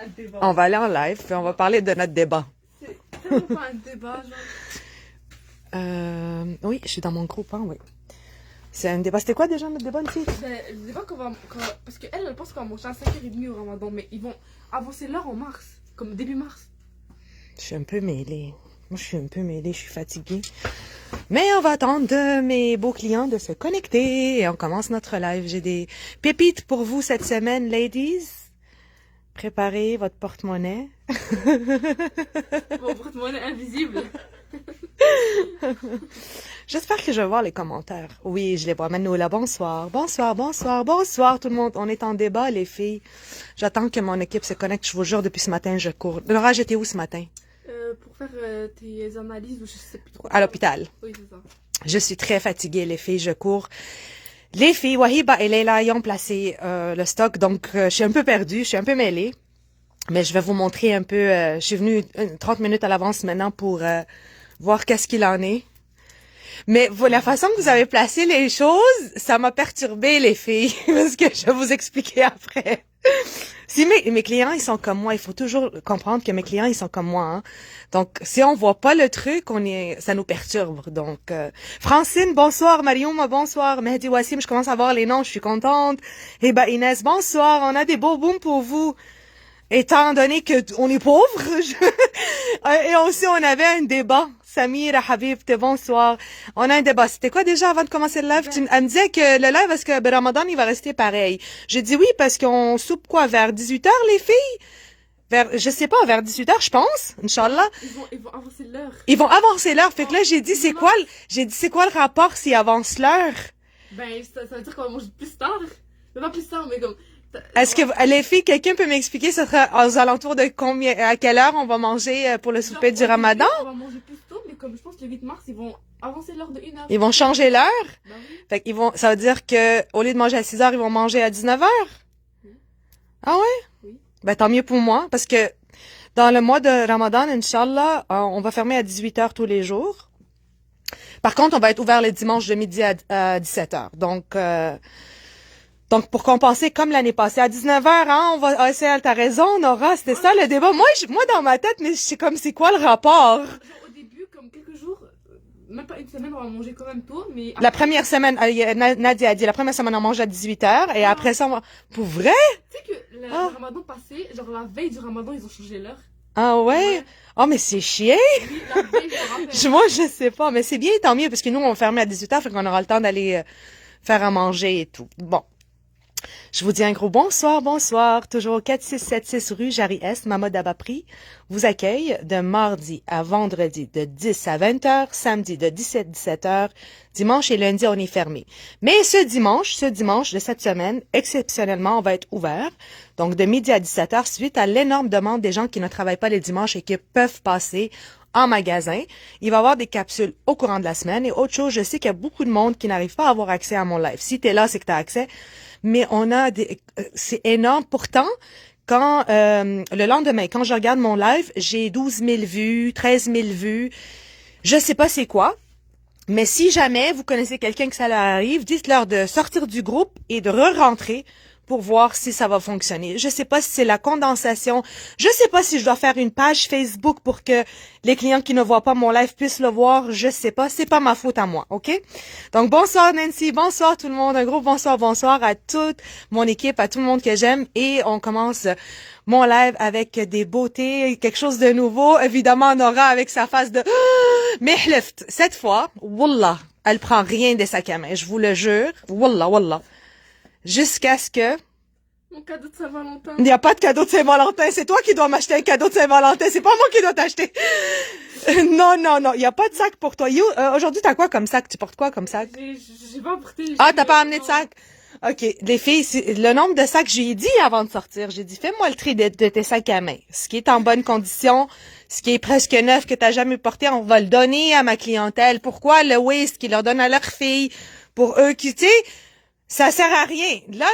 un débat. On va aller en live, puis on va parler de notre débat. C'est tellement pas un débat, genre. Oui, je suis dans mon groupe, hein, oui. C'est un débat. C'était quoi déjà notre débat, une fille? Je dis pas parce qu'elle, elle pense qu'on va manger à 5h30 au ramadan, mais ils vont avancer l'heure en mars, comme début mars. Je suis un peu mêlée. Moi, je suis un peu mêlée, je suis fatiguée. Mais on va attendre de mes beaux clients de se connecter et on commence notre live. J'ai des pépites pour vous cette semaine, ladies. Préparez votre porte-monnaie. Mon porte-monnaie invisible. J'espère que je vais voir les commentaires. Oui, je les vois. Manoula, bonsoir. Bonsoir, bonsoir, bonsoir tout le monde. On est en débat, les filles. J'attends que mon équipe se connecte. Je vous jure, depuis ce matin, je cours. Laura, j'étais où ce matin? Pour faire tes analyses ou je sais plus trop. À l'hôpital. Oui, c'est ça. Je suis très fatiguée, les filles. Je cours. Les filles, Wahiba et Leila, ils ont placé le stock. Donc, je suis un peu perdue. Je suis un peu mêlée. Mais je vais vous montrer un peu. Je suis venue 30 minutes à l'avance maintenant pour voir qu'est-ce qu'il en est. Mais la façon que vous avez placé les choses, ça m'a perturbé, les filles, parce que je vais vous expliquer après. Si mes clients, ils sont comme moi, il faut toujours comprendre que mes clients, ils sont comme moi. Hein. Donc, si on voit pas le truc, ça nous perturbe. Donc, Francine, bonsoir. Mariouma, bonsoir. Mehdi Wassim, je commence à voir les noms, je suis contente. Heba Inès, bonsoir. On a des beaux booms pour vous. Étant donné que on est pauvre, et aussi on avait un débat. Samira, Habib, bonsoir. On a un débat. C'était quoi déjà avant de commencer le live? Elle me disait que le live, est-ce que Ramadan, il va rester pareil? J'ai dit oui, parce qu'on soupe quoi, vers 18h, les filles? Je sais pas, vers 18h, je pense, Inch'Allah. Ils vont avancer l'heure. Ils vont avancer l'heure. Fait que là, j'ai dit, c'est quoi le rapport s'ils avancent l'heure? Ben, ça veut dire qu'on va manger plus tard. Mais pas plus tard, mais comme... Est-ce que les filles, quelqu'un peut m'expliquer ce sera aux alentours de combien, à quelle heure on va manger pour le souper du Ramadan? On va manger plus tôt, mais comme je pense que le 8 mars, ils vont avancer l'heure de 1 heure. Ils vont changer l'heure? Ben oui. Fait qu'ils vont, ça veut dire que au lieu de manger à 6 heures, ils vont manger à 19 heures? Oui. Ah ouais? Oui. Ben tant mieux pour moi, parce que dans le mois de Ramadan, Inch'Allah, on va fermer à 18 heures tous les jours. Par contre, on va être ouvert le dimanche de midi à 17 heures. Donc, pour compenser, comme l'année passée, à 19h, hein, on va essayer, t'as raison, Nora, c'était ça le débat. Moi, dans ma tête, mais je sais comme, c'est quoi le rapport? Genre, au début, comme quelques jours, même pas une semaine, on va manger quand même tôt, mais... La première semaine, Nadia a dit, la première semaine, on mange à 18h, et après ça, pour vrai? Tu sais que le Ramadan passé, genre la veille du Ramadan, ils ont changé l'heure. Ah ouais? Oh, mais c'est chiant! Oui, la veille, je me rappelle. Moi, je sais pas, mais c'est bien, tant mieux, parce que nous, on ferme à 18h, fait qu'on aura le temps d'aller faire à manger et tout. Bon. Je vous dis un gros bonsoir, bonsoir. Toujours au 4676 rue Jarry-Est, Mahmoud Abapri vous accueille de mardi à vendredi de 10 à 20h, samedi de 17h, dimanche et lundi, on est fermé. Mais ce dimanche de cette semaine, exceptionnellement, on va être ouvert. Donc, de midi à 17h, suite à l'énorme demande des gens qui ne travaillent pas les dimanches et qui peuvent passer en magasin. Il va y avoir des capsules au courant de la semaine. Et autre chose, je sais qu'il y a beaucoup de monde qui n'arrive pas à avoir accès à mon live. Si t'es là, c'est que t'as accès. Mais on a c'est énorme. Pourtant, quand le lendemain, quand je regarde mon live, j'ai 12 000 vues, 13 000 vues. Je sais pas c'est quoi. Mais si jamais vous connaissez quelqu'un que ça leur arrive, dites-leur de sortir du groupe et de re-rentrer pour voir si ça va fonctionner. Je sais pas si c'est la condensation. Je sais pas si je dois faire une page Facebook pour que les clients qui ne voient pas mon live puissent le voir. Je sais pas. C'est pas ma faute à moi, OK? Donc, bonsoir Nancy. Bonsoir tout le monde. Un gros bonsoir à toute mon équipe, à tout le monde que j'aime. Et on commence mon live avec des beautés, quelque chose de nouveau. Évidemment, Nora avec sa face de... Mais cette fois, wallah, elle prend rien de sac à main. Je vous le jure. Wallah. Jusqu'à ce que... Mon cadeau de Saint-Valentin. Il n'y a pas de cadeau de Saint-Valentin. C'est toi qui dois m'acheter un cadeau de Saint-Valentin. C'est pas moi qui dois t'acheter. Non. Il n'y a pas de sac pour toi. Aujourd'hui, t'as quoi comme sac? Tu portes quoi comme sac? J'ai pas porté. Ah, t'as pas amené de sac? OK. Les filles, le nombre de sacs, j'ai dit avant de sortir. J'ai dit, fais-moi le tri de tes sacs à main. Ce qui est en bonne condition, ce qui est presque neuf, que t'as jamais porté, on va le donner à ma clientèle. Pourquoi le waste qu'ils leur donnent à leurs filles? Pour eux qui, tu sais... Ça sert à rien. Là,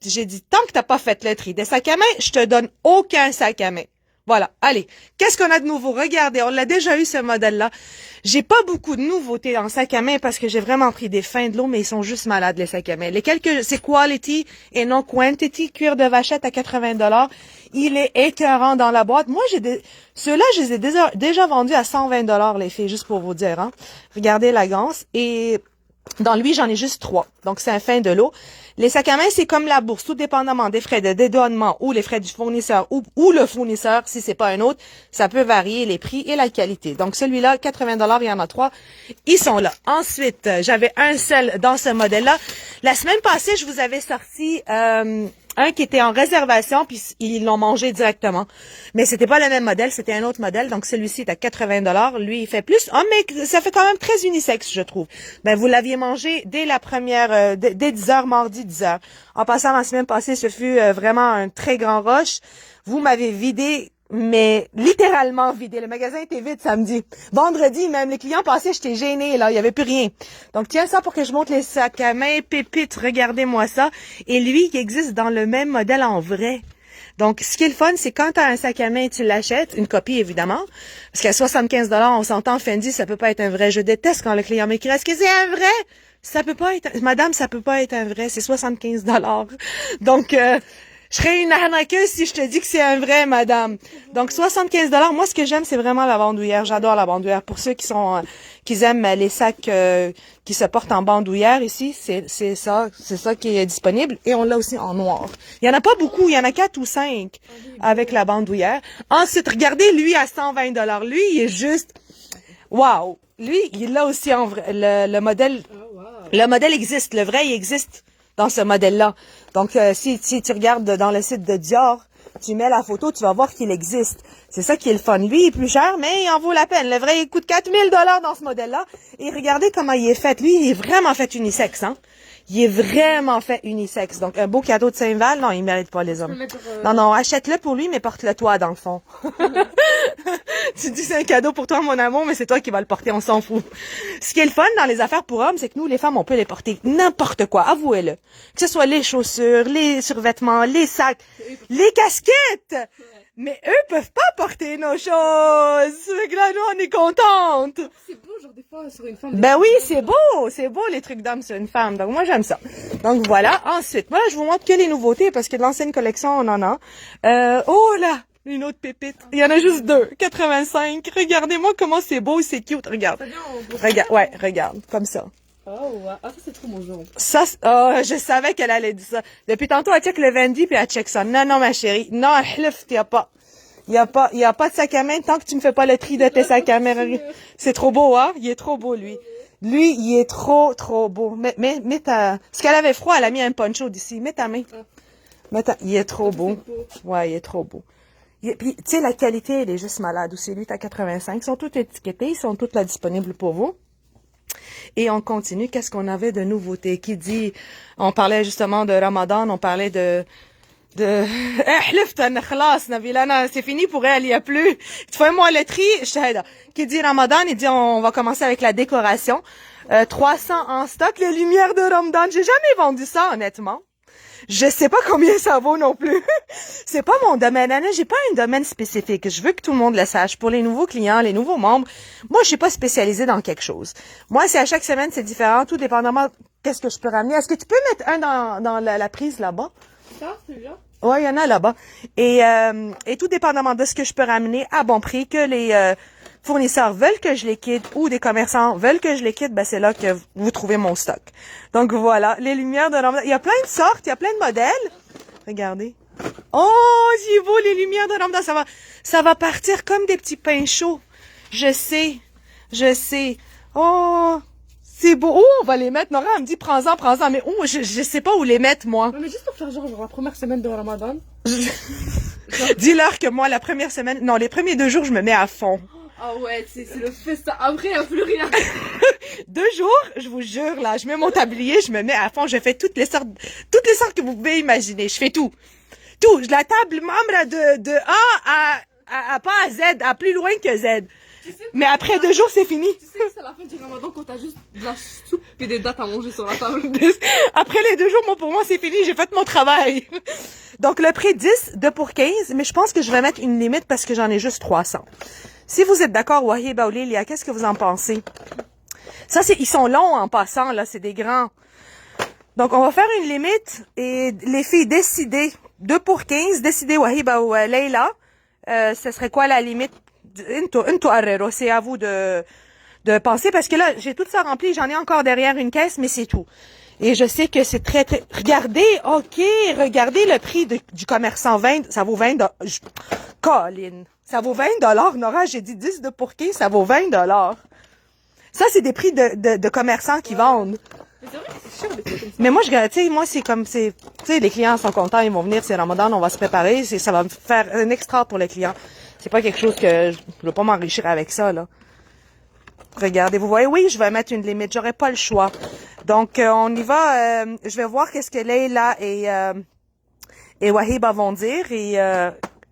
j'ai dit, tant que t'as pas fait le tri des sacs à main, je te donne aucun sac à main. Voilà. Allez. Qu'est-ce qu'on a de nouveau? Regardez, on l'a déjà eu, ce modèle-là. J'ai pas beaucoup de nouveautés en sac à main parce que j'ai vraiment pris des fins de l'eau, mais ils sont juste malades, les sacs à main. Les quelques, c'est quality et non quantity, cuir de vachette à 80 $. Il est écœurant dans la boîte. Moi, ceux-là, je les ai déjà vendus à 120 $, les filles, juste pour vous dire, hein. Regardez la ganse. Et dans lui, j'en ai juste 3. Donc, c'est un fin de l'eau. Les sacs à main, c'est comme la bourse, tout dépendamment des frais de dédouanement ou les frais du fournisseur ou le fournisseur, si c'est pas un autre, ça peut varier les prix et la qualité. Donc, celui-là, 80 $, il y en a 3. Ils sont là. Ensuite, j'avais un seul dans ce modèle-là. La semaine passée, je vous avais sorti un qui était en réservation, puis ils l'ont mangé directement. Mais c'était pas le même modèle, c'était un autre modèle. Donc, celui-ci est à 80 $. Lui, il fait plus. Oh, mais ça fait quand même très unisexe, je trouve. Ben, vous l'aviez mangé dès la première, dès 10 heures, mardi 10 heures. En passant la semaine passée, ce fut vraiment un très grand rush. Vous m'avez vidé, mais littéralement vidé. Le magasin était vide samedi. Vendredi, même, les clients passaient, j'étais gênée, là. Il y avait plus rien. Donc, tiens ça pour que je montre les sacs à main. Pépite, regardez-moi ça. Et lui, il existe dans le même modèle en vrai. Donc, ce qui est le fun, c'est quand tu as un sac à main, tu l'achètes, une copie évidemment, parce qu'à 75 $, on s'entend, Fendi, ça peut pas être un vrai. Je déteste quand le client m'écrit, est-ce que c'est un vrai? Ça peut pas être, madame, ça peut pas être un vrai, c'est 75 $. Donc, je serais une arnaqueuse si je te dis que c'est un vrai, madame. Donc, 75 $. Moi, ce que j'aime, c'est vraiment la bandoulière. J'adore la bandoulière. Pour ceux qui aiment les sacs qui se portent en bandoulière ici, c'est ça qui est disponible. Et on l'a aussi en noir. Il y en a pas beaucoup. Il y en a 4 ou 5 avec la bandoulière. Ensuite, regardez, lui, à 120 $. Lui, il est juste, wow. Lui, il l'a aussi en vrai. Le modèle existe. Le vrai, il existe dans ce modèle-là. Donc, si tu regardes dans le site de Dior, tu mets la photo, tu vas voir qu'il existe. C'est ça qui est le fun. Lui, il est plus cher, mais il en vaut la peine. Le vrai, il coûte 4000 $ dans ce modèle-là. Et regardez comment il est fait. Lui, il est vraiment fait unisexe, hein. Il est vraiment fait unisexe. Donc, un beau cadeau de Saint-Val, non, il mérite pas, les hommes. Non, achète-le pour lui, mais porte-le toi, dans le fond. Tu dis c'est un cadeau pour toi, mon amour, mais c'est toi qui vas le porter, on s'en fout. Ce qui est le fun dans les affaires pour hommes, c'est que nous, les femmes, on peut les porter n'importe quoi, avouez-le. Que ce soit les chaussures, les survêtements, les sacs, les casquettes. Mais eux peuvent pas porter nos choses. Fait que là, nous, on est contentes. C'est beau, genre des fois, sur une femme. Ben oui, c'est beau les trucs d'hommes sur une femme. Donc moi j'aime ça. Donc voilà. Ensuite, moi je vous montre que les nouveautés parce que de l'ancienne collection on en a. Oh là, une autre pépite. Il y en a juste 2, 85. Regardez-moi comment c'est beau, c'est cute. Regarde. Regarde, comme ça. Oh, ouais. Ah, ça, c'est trop mon genre. Ça, je savais qu'elle allait dire ça. Depuis tantôt, elle check le Vendi puis elle check ça. Non, ma chérie. Non, il y a pas de sac à main tant que tu me fais pas le tri de tes sacs à main. C'est trop beau, hein? Il est trop beau, lui. Lui, il est trop beau. Mets ta, parce qu'elle avait froid, elle a mis un poncho d'ici. Mets ta main. Il est trop beau. Ouais, il est trop beau. Puis, tu sais, la qualité, elle est juste malade aussi. Lui, t'as 85. Ils sont tous étiquetés. Ils sont tous là disponibles pour vous. Et on continue. Qu'est-ce qu'on avait de nouveauté? Qui dit, on parlait justement de Ramadan, on parlait de c'est fini pour elle, il y a plus. Tu fais moi le tri, qui dit Ramadan, il dit on va commencer avec la décoration. 300 en stock, les lumières de Ramadan. J'ai jamais vendu ça, honnêtement. Je sais pas combien ça vaut non plus. C'est pas mon domaine, Anna. J'ai pas un domaine spécifique. Je veux que tout le monde le sache. Pour les nouveaux clients, les nouveaux membres, moi, je suis pas spécialisée dans quelque chose. Moi, c'est à chaque semaine, c'est différent, tout dépendamment qu'est-ce que je peux ramener. Est-ce que tu peux mettre un dans la prise là-bas? Ça, celui-là? Ouais, il y en a là-bas. Et tout dépendamment de ce que je peux ramener à bon prix, que les fournisseurs veulent que je les quitte ou des commerçants veulent que je les quitte, ben c'est là que vous trouvez mon stock. Donc voilà, les lumières de Ramadan. Il y a plein de sortes, il y a plein de modèles. Regardez. Oh, c'est beau les lumières de Ramadan. Ça va partir comme des petits pains chauds. Je sais. Oh, c'est beau. Oh, on va les mettre. Nora, elle me dit, prends-en. Mais oh, je sais pas où les mettre, moi. Non, mais juste pour faire genre la première semaine de Ramadan. Dis-leur que moi, la première semaine, non, les premiers 2 jours, je me mets à fond. Ah ouais, c'est le festin. Après, il n'y a plus rien. 2 jours, je vous jure, là, je mets mon tablier, je me mets à fond, je fais toutes les sortes que vous pouvez imaginer. Je fais tout. Tout. La table membre de A à pas à Z, à plus loin que Z. Mais après 2 jours, c'est fini. Tu sais que c'est la fin du ramadan quand t'as juste de la soupe et des dattes à manger sur la table. Après les 2 jours, moi, pour moi, c'est fini. J'ai fait mon travail. Donc, le prix 10, 2 pour 15. Mais je pense que je vais mettre une limite parce que j'en ai juste 300. Si vous êtes d'accord, Wahiba ou Lilia, qu'est-ce que vous en pensez? Ça, ils sont longs en passant, là. C'est des grands. Donc, on va faire une limite et les filles, décidez. 2 pour 15, décidez Wahiba ou Leila. Ce serait quoi la limite? Into Arrero, c'est à vous de penser parce que là, j'ai tout ça rempli, j'en ai encore derrière une caisse, mais c'est tout. Et je sais que c'est très, très... Regardez, OK, regardez le prix du commerçant. 20, ça vaut 20 $. Colin, ça vaut 20 $, Nora, j'ai dit 10 pour 15, ça vaut 20 $. Ça, c'est des prix de commerçants qui vendent. Mais c'est vrai que c'est cher des trucs comme ça. Mais moi, tu sais, moi, c'est comme, tu sais, les clients sont contents, ils vont venir, c'est Ramadan, on va se préparer, ça va me faire un extra pour les clients. C'est pas quelque chose que je veux pas m'enrichir avec ça, là. Regardez, vous voyez, oui, je vais mettre une limite, j'aurai pas le choix. Donc, on y va, je vais voir qu'est-ce que Leila et Wahiba vont dire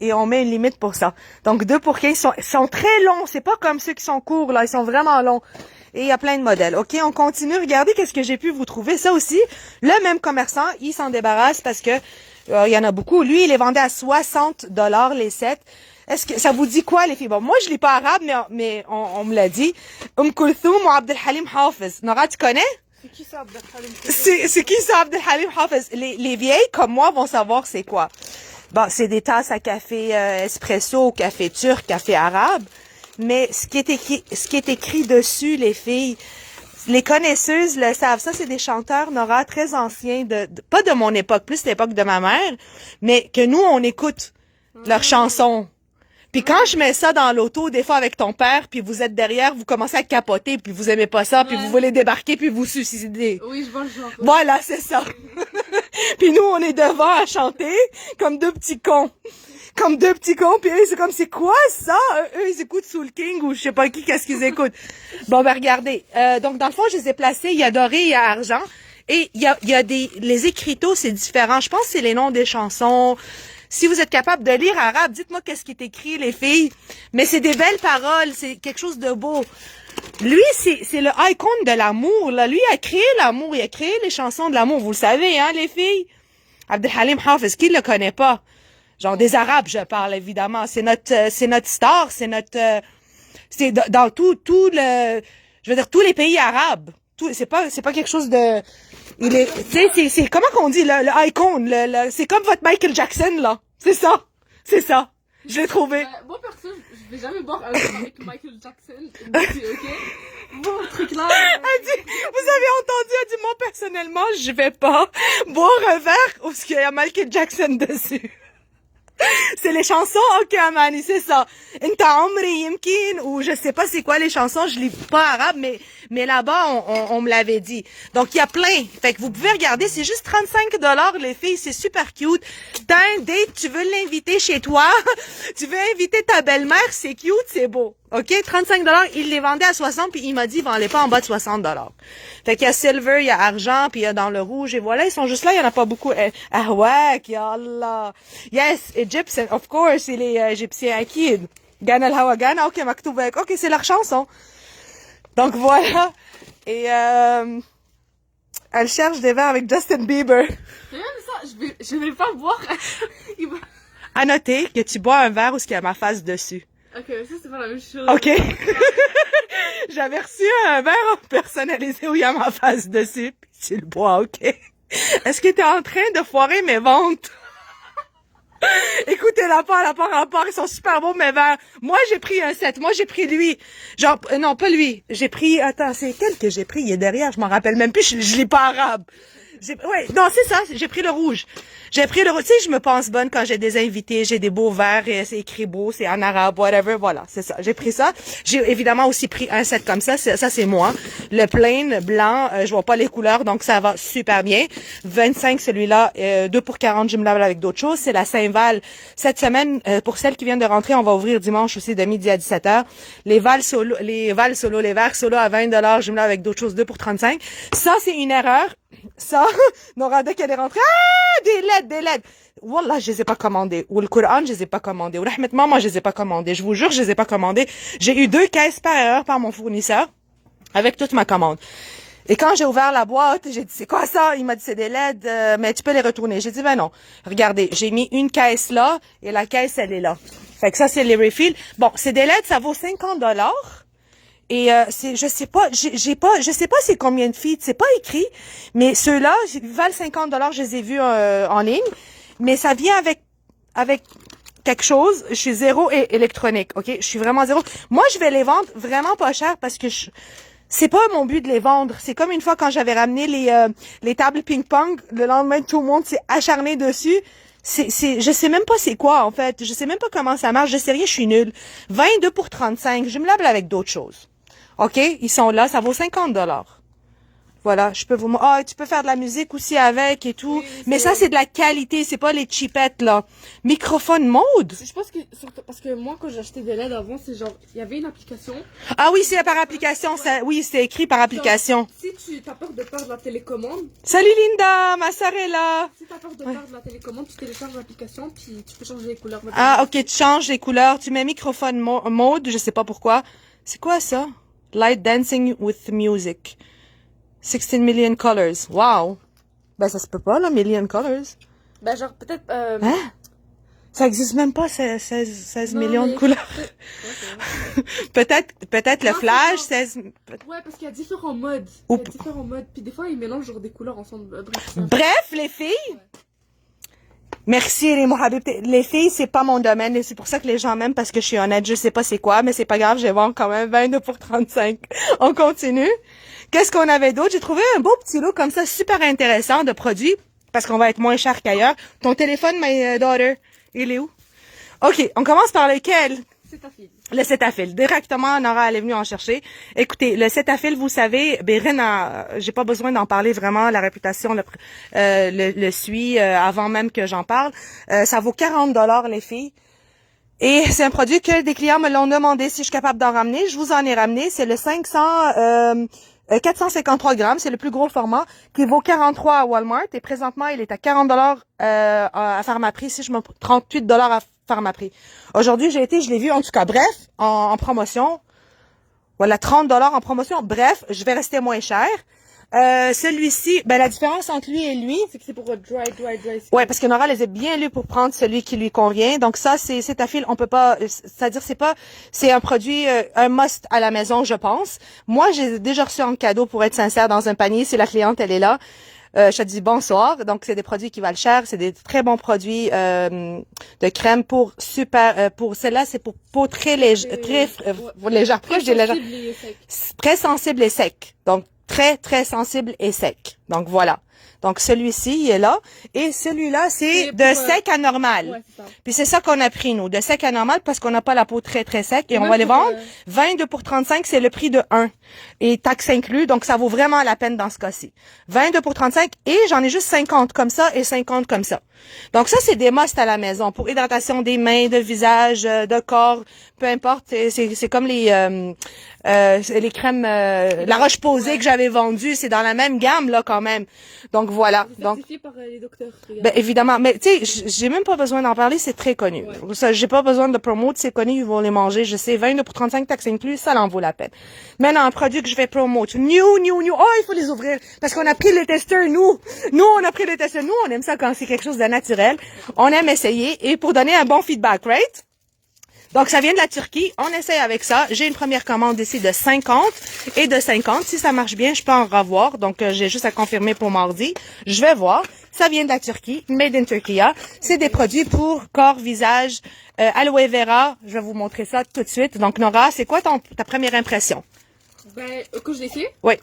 et on met une limite pour ça. Donc, 2 pour 15 sont très longs, c'est pas comme ceux qui sont courts, là, ils sont vraiment longs. Et il y a plein de modèles. OK, on continue. Regardez qu'est-ce que j'ai pu vous trouver. Ça aussi, le même commerçant, il s'en débarrasse parce que il y en a beaucoup. Lui, il les vendait à 60 $ les sets. Est-ce que ça vous dit quoi, les filles? Bon, moi, je lis pas arabe, mais on me l'a dit. Kulthum ou Abdelhalim Hafiz. Nora, tu connais? C'est qui ça, Abdelhalim? C'est qui ça, Abdelhalim Hafiz? Les vieilles comme moi vont savoir c'est quoi. Bon, c'est des tasses à café espresso, café turc, café arabe. Mais ce qui est écrit dessus, les filles, les connaisseuses le savent. Ça, c'est des chanteurs, Nora, très anciens, pas de mon époque, plus l'époque de ma mère, mais que nous, on écoute leurs chansons. Puis quand je mets ça dans l'auto, des fois avec ton père, puis vous êtes derrière, vous commencez à capoter, puis vous aimez pas ça, puis vous voulez débarquer, puis vous suicider. Oui, je vois le genre. Voilà, c'est ça. Puis nous, on est devant à chanter comme 2 petits cons. Comme 2 petits cons, puis eux, c'est comme, c'est quoi ça? Eux, ils écoutent Soul King ou je sais pas qui, qu'est-ce qu'ils écoutent. Bon, ben regardez. Donc, dans le fond, je les ai placés, il y a doré, il y a argent. Et il y a les écriteaux, c'est différent. Je pense que c'est les noms des chansons. Si vous êtes capable de lire arabe, dites-moi qu'est-ce qui est écrit, les filles. Mais c'est des belles paroles, c'est quelque chose de beau. Lui, c'est le icône de l'amour, là. Lui, il a créé l'amour, il a créé les chansons de l'amour. Vous le savez, hein, les filles? Abdelhalim Hafiz, qui le connaît pas? Genre des Arabes, je parle, évidemment. C'est notre star, c'est dans tout le, je veux dire, tous les pays arabes. C'est pas quelque chose de, tu sais, c'est, comment qu'on dit, le icône, c'est comme votre Michael Jackson, là. C'est ça. Je l'ai trouvé. Moi, perso, je vais jamais boire un verre avec Michael Jackson. Ok? Bon, truc là. Elle dit, vous avez entendu, elle dit, moi, personnellement, je vais pas boire un verre où il y a Michael Jackson dessus. C'est les chansons, ok, Amani, c'est ça. Inta Omri Yimkin, ou je sais pas c'est quoi les chansons, je lis pas arabe, mais là-bas, on me l'avait dit. Donc, il y a plein. Fait que vous pouvez regarder, c'est juste 35 $, les filles, c'est super cute. T'as un date, tu veux l'inviter chez toi, tu veux inviter ta belle-mère, c'est cute, c'est beau. OK? 35 $, il les vendait à 60, puis il m'a dit, vendez pas en bas de 60 $. Fait qu'il y a silver, il y a argent, puis il y a dans le rouge, et voilà, ils sont juste là, il y en a pas beaucoup. Ah ouais, ya Allah. Yes, Egyptian, of course, il est égyptien, akid. Gana al-hawa gana, ok, maktoubek. Ok, c'est leur chanson. Donc voilà. Et elle cherche des verres avec Justin Bieber. C'est même ça, je vais pas boire. À noter que tu bois un verre où il y a ma face dessus. Ok, ça c'est pas la même chose. OK. J'avais reçu un verre personnalisé où il y a ma face dessus, puis tu le bois, OK. Est-ce que tu es en train de foirer mes ventes? Écoutez, elle a pas rapport, ils sont super beaux mes verres. Moi, j'ai pris un set, moi j'ai pris lui. Genre, non, pas lui. J'ai pris, attends, c'est quel que j'ai pris? Il est derrière, je m'en rappelle même plus, je lis pas arabe. Ouais, non, c'est ça, j'ai pris le rouge. Tu sais, je me pense bonne quand j'ai des invités, j'ai des beaux verres, et c'est écrit beau, c'est en arabe, whatever, voilà, c'est ça. J'ai pris ça. J'ai évidemment aussi pris un set comme ça, c'est moi. Le plain, blanc, je vois pas les couleurs, donc ça va super bien. 25, celui-là, 2 pour 40 jumelables avec d'autres choses. C'est la Saint-Val. Cette semaine, pour celles qui viennent de rentrer, on va ouvrir dimanche aussi de midi à 17h. Les verres solo à 20 $, jumelables avec d'autres choses, 2 pour 35. Ça, c'est une erreur. Ça, Nora, dès qu'elle est rentrée, ah, des LED. Wallah, je les ai pas commandés. Ou le Coran, je les ai pas commandés. Ou Rahmet Maman, je les ai pas commandés. Je vous jure, je les ai pas commandés. J'ai eu 2 caisses par erreur par mon fournisseur avec toute ma commande. Et quand j'ai ouvert la boîte, j'ai dit, c'est quoi ça? Il m'a dit, c'est des LED, mais tu peux les retourner. J'ai dit, ben non. Regardez, j'ai mis une caisse là, et la caisse, elle est là. Fait que ça, c'est les refills. Bon, c'est des LED, ça vaut 50 $. Et c'est, je sais pas c'est combien de feet, c'est pas écrit, mais ceux-là, ils valent 50 $, je les ai vus en ligne, mais ça vient avec quelque chose. Je suis zéro électronique, ok? Je suis vraiment zéro. Moi, je vais les vendre vraiment pas cher parce que c'est pas mon but de les vendre. C'est comme une fois quand j'avais ramené les tables ping-pong, le lendemain, tout le monde s'est acharné dessus. Je sais même pas c'est quoi, en fait. Je sais même pas comment ça marche. Je sais rien, je suis nulle. 22 pour 35. Je me lave avec d'autres choses. OK? Ils sont là. Ça vaut 50 $. Voilà. Je peux vous, tu peux faire de la musique aussi avec et tout. Oui, mais ça, c'est de la qualité. C'est pas les cheapettes, là. Microphone mode. Je pense que, parce que moi, quand j'ai acheté des LED avant, c'est genre, il y avait une application. Ah oui, c'est par application. Ça, oui, c'est écrit par application. Genre, si tu as peur de perdre la télécommande, Salut Linda, ma sœur est là. si tu as peur de perdre la télécommande, tu télécharges l'application, puis tu peux changer les couleurs. Ah, ok, tu changes les couleurs, tu mets microphone mode, je sais pas pourquoi. C'est quoi ça? Light dancing with music. 16 million colors. Wow. Ben, ça se peut pas, là, million colors. Ben, genre, peut-être, Hein? Ça existe même pas, 16 non, millions de mais- couleurs. Peut-être le Non, flash, c'est 16... Ouais, parce qu'il y a différents modes. Ou- Il y a différents modes. Puis des fois, ils mélangent genre des couleurs ensemble. Bref, ça. Bref, les filles. Merci les Mohabib. Les filles, c'est pas mon domaine et c'est pour ça que les gens m'aiment parce que je suis honnête. Je sais pas c'est quoi, mais c'est pas grave, je vais vendre quand même 22 pour 35. On continue. Qu'est-ce qu'on avait d'autre? J'ai trouvé un beau petit lot comme ça, super intéressant de produits parce qu'on va être moins cher qu'ailleurs. Ton téléphone, my daughter, il est où? OK, on commence par lequel? C'est ta fille. Le Cetaphil. Directement, Nora, elle est venue en chercher. Écoutez, le Cetaphil, vous savez, j'ai pas besoin d'en parler vraiment. La réputation le suit avant même que j'en parle. Ça vaut 40 $ les filles. Et c'est un produit que des clients me l'ont demandé si je suis capable d'en ramener. Je vous en ai ramené. C'est le 453 grammes. C'est le plus gros format qui vaut 43 à Walmart. Et présentement, il est à 40 $ à Pharmaprix. Si je me 38 $ à Pharmaprix. Aujourd'hui, je l'ai vu en tout cas. Bref, en promotion. Voilà, 30 $ en promotion. Bref, je vais rester moins cher. Celui-ci, ben la différence entre lui et lui, C'est que c'est pour dry. ouais, parce que Nora les a bien lus pour prendre celui qui lui convient. Donc ça, c'est Cetaphil, on peut pas, c'est-à-dire c'est un produit, un must à la maison, je pense. Moi, j'ai déjà reçu en cadeau, pour être sincère, dans un panier, si la cliente, elle est là. Je te dis bonsoir. Donc, c'est des produits qui valent cher. C'est des très bons produits de crème pour pour celle-là, c'est pour peau très légère, légère. Pourquoi je dis légère? Très sensible et sec. Donc, très sensible et sec. Donc, voilà. Donc, celui-ci, il est là. Et celui-là, c'est de sec à normal. Ouais, c'est ça. Puis c'est ça qu'on a pris, nous. De sec à normal, parce qu'on n'a pas la peau très sec. Et on va les vendre. 22 pour 35, c'est le prix de 1. Et taxe inclus. Donc, ça vaut vraiment la peine dans ce cas-ci. 22 pour 35. Et j'en ai juste 50 comme ça et 50 comme ça. Donc, ça, c'est des must à la maison. Pour hydratation des mains, de visage, de corps. Peu importe. C'est comme les crèmes, la Roche-Posay que j'avais vendue. C'est dans la même gamme, là, quand même. Donc, voilà. C'est Donc, certifié par les docteurs. ben, évidemment. Mais, tu sais, j'ai même pas besoin d'en parler, c'est très connu. Ouais. Ça, j'ai pas besoin de promote, c'est connu, ils vont les manger. Je sais, 22 pour 35 taxes inclus, ça en vaut la peine. Maintenant, un produit que je vais promote. New. Oh, il faut les ouvrir. Parce qu'on a pris les testeurs, nous. Nous, on a pris les testeurs. Nous, on aime ça quand c'est quelque chose de naturel. On aime essayer et pour donner un bon feedback, right? Donc, ça vient de la Turquie. On essaye avec ça. J'ai une première commande ici de 50 et de 50. Si ça marche bien, je peux en revoir. Donc, j'ai juste à confirmer pour mardi. Je vais voir. Ça vient de la Turquie. Made in Turkey. C'est des produits pour corps, visage, aloe vera. Je vais vous montrer ça tout de suite. Donc, Nora, c'est quoi ta première impression? Ben, quand je l'ai fait, Oui.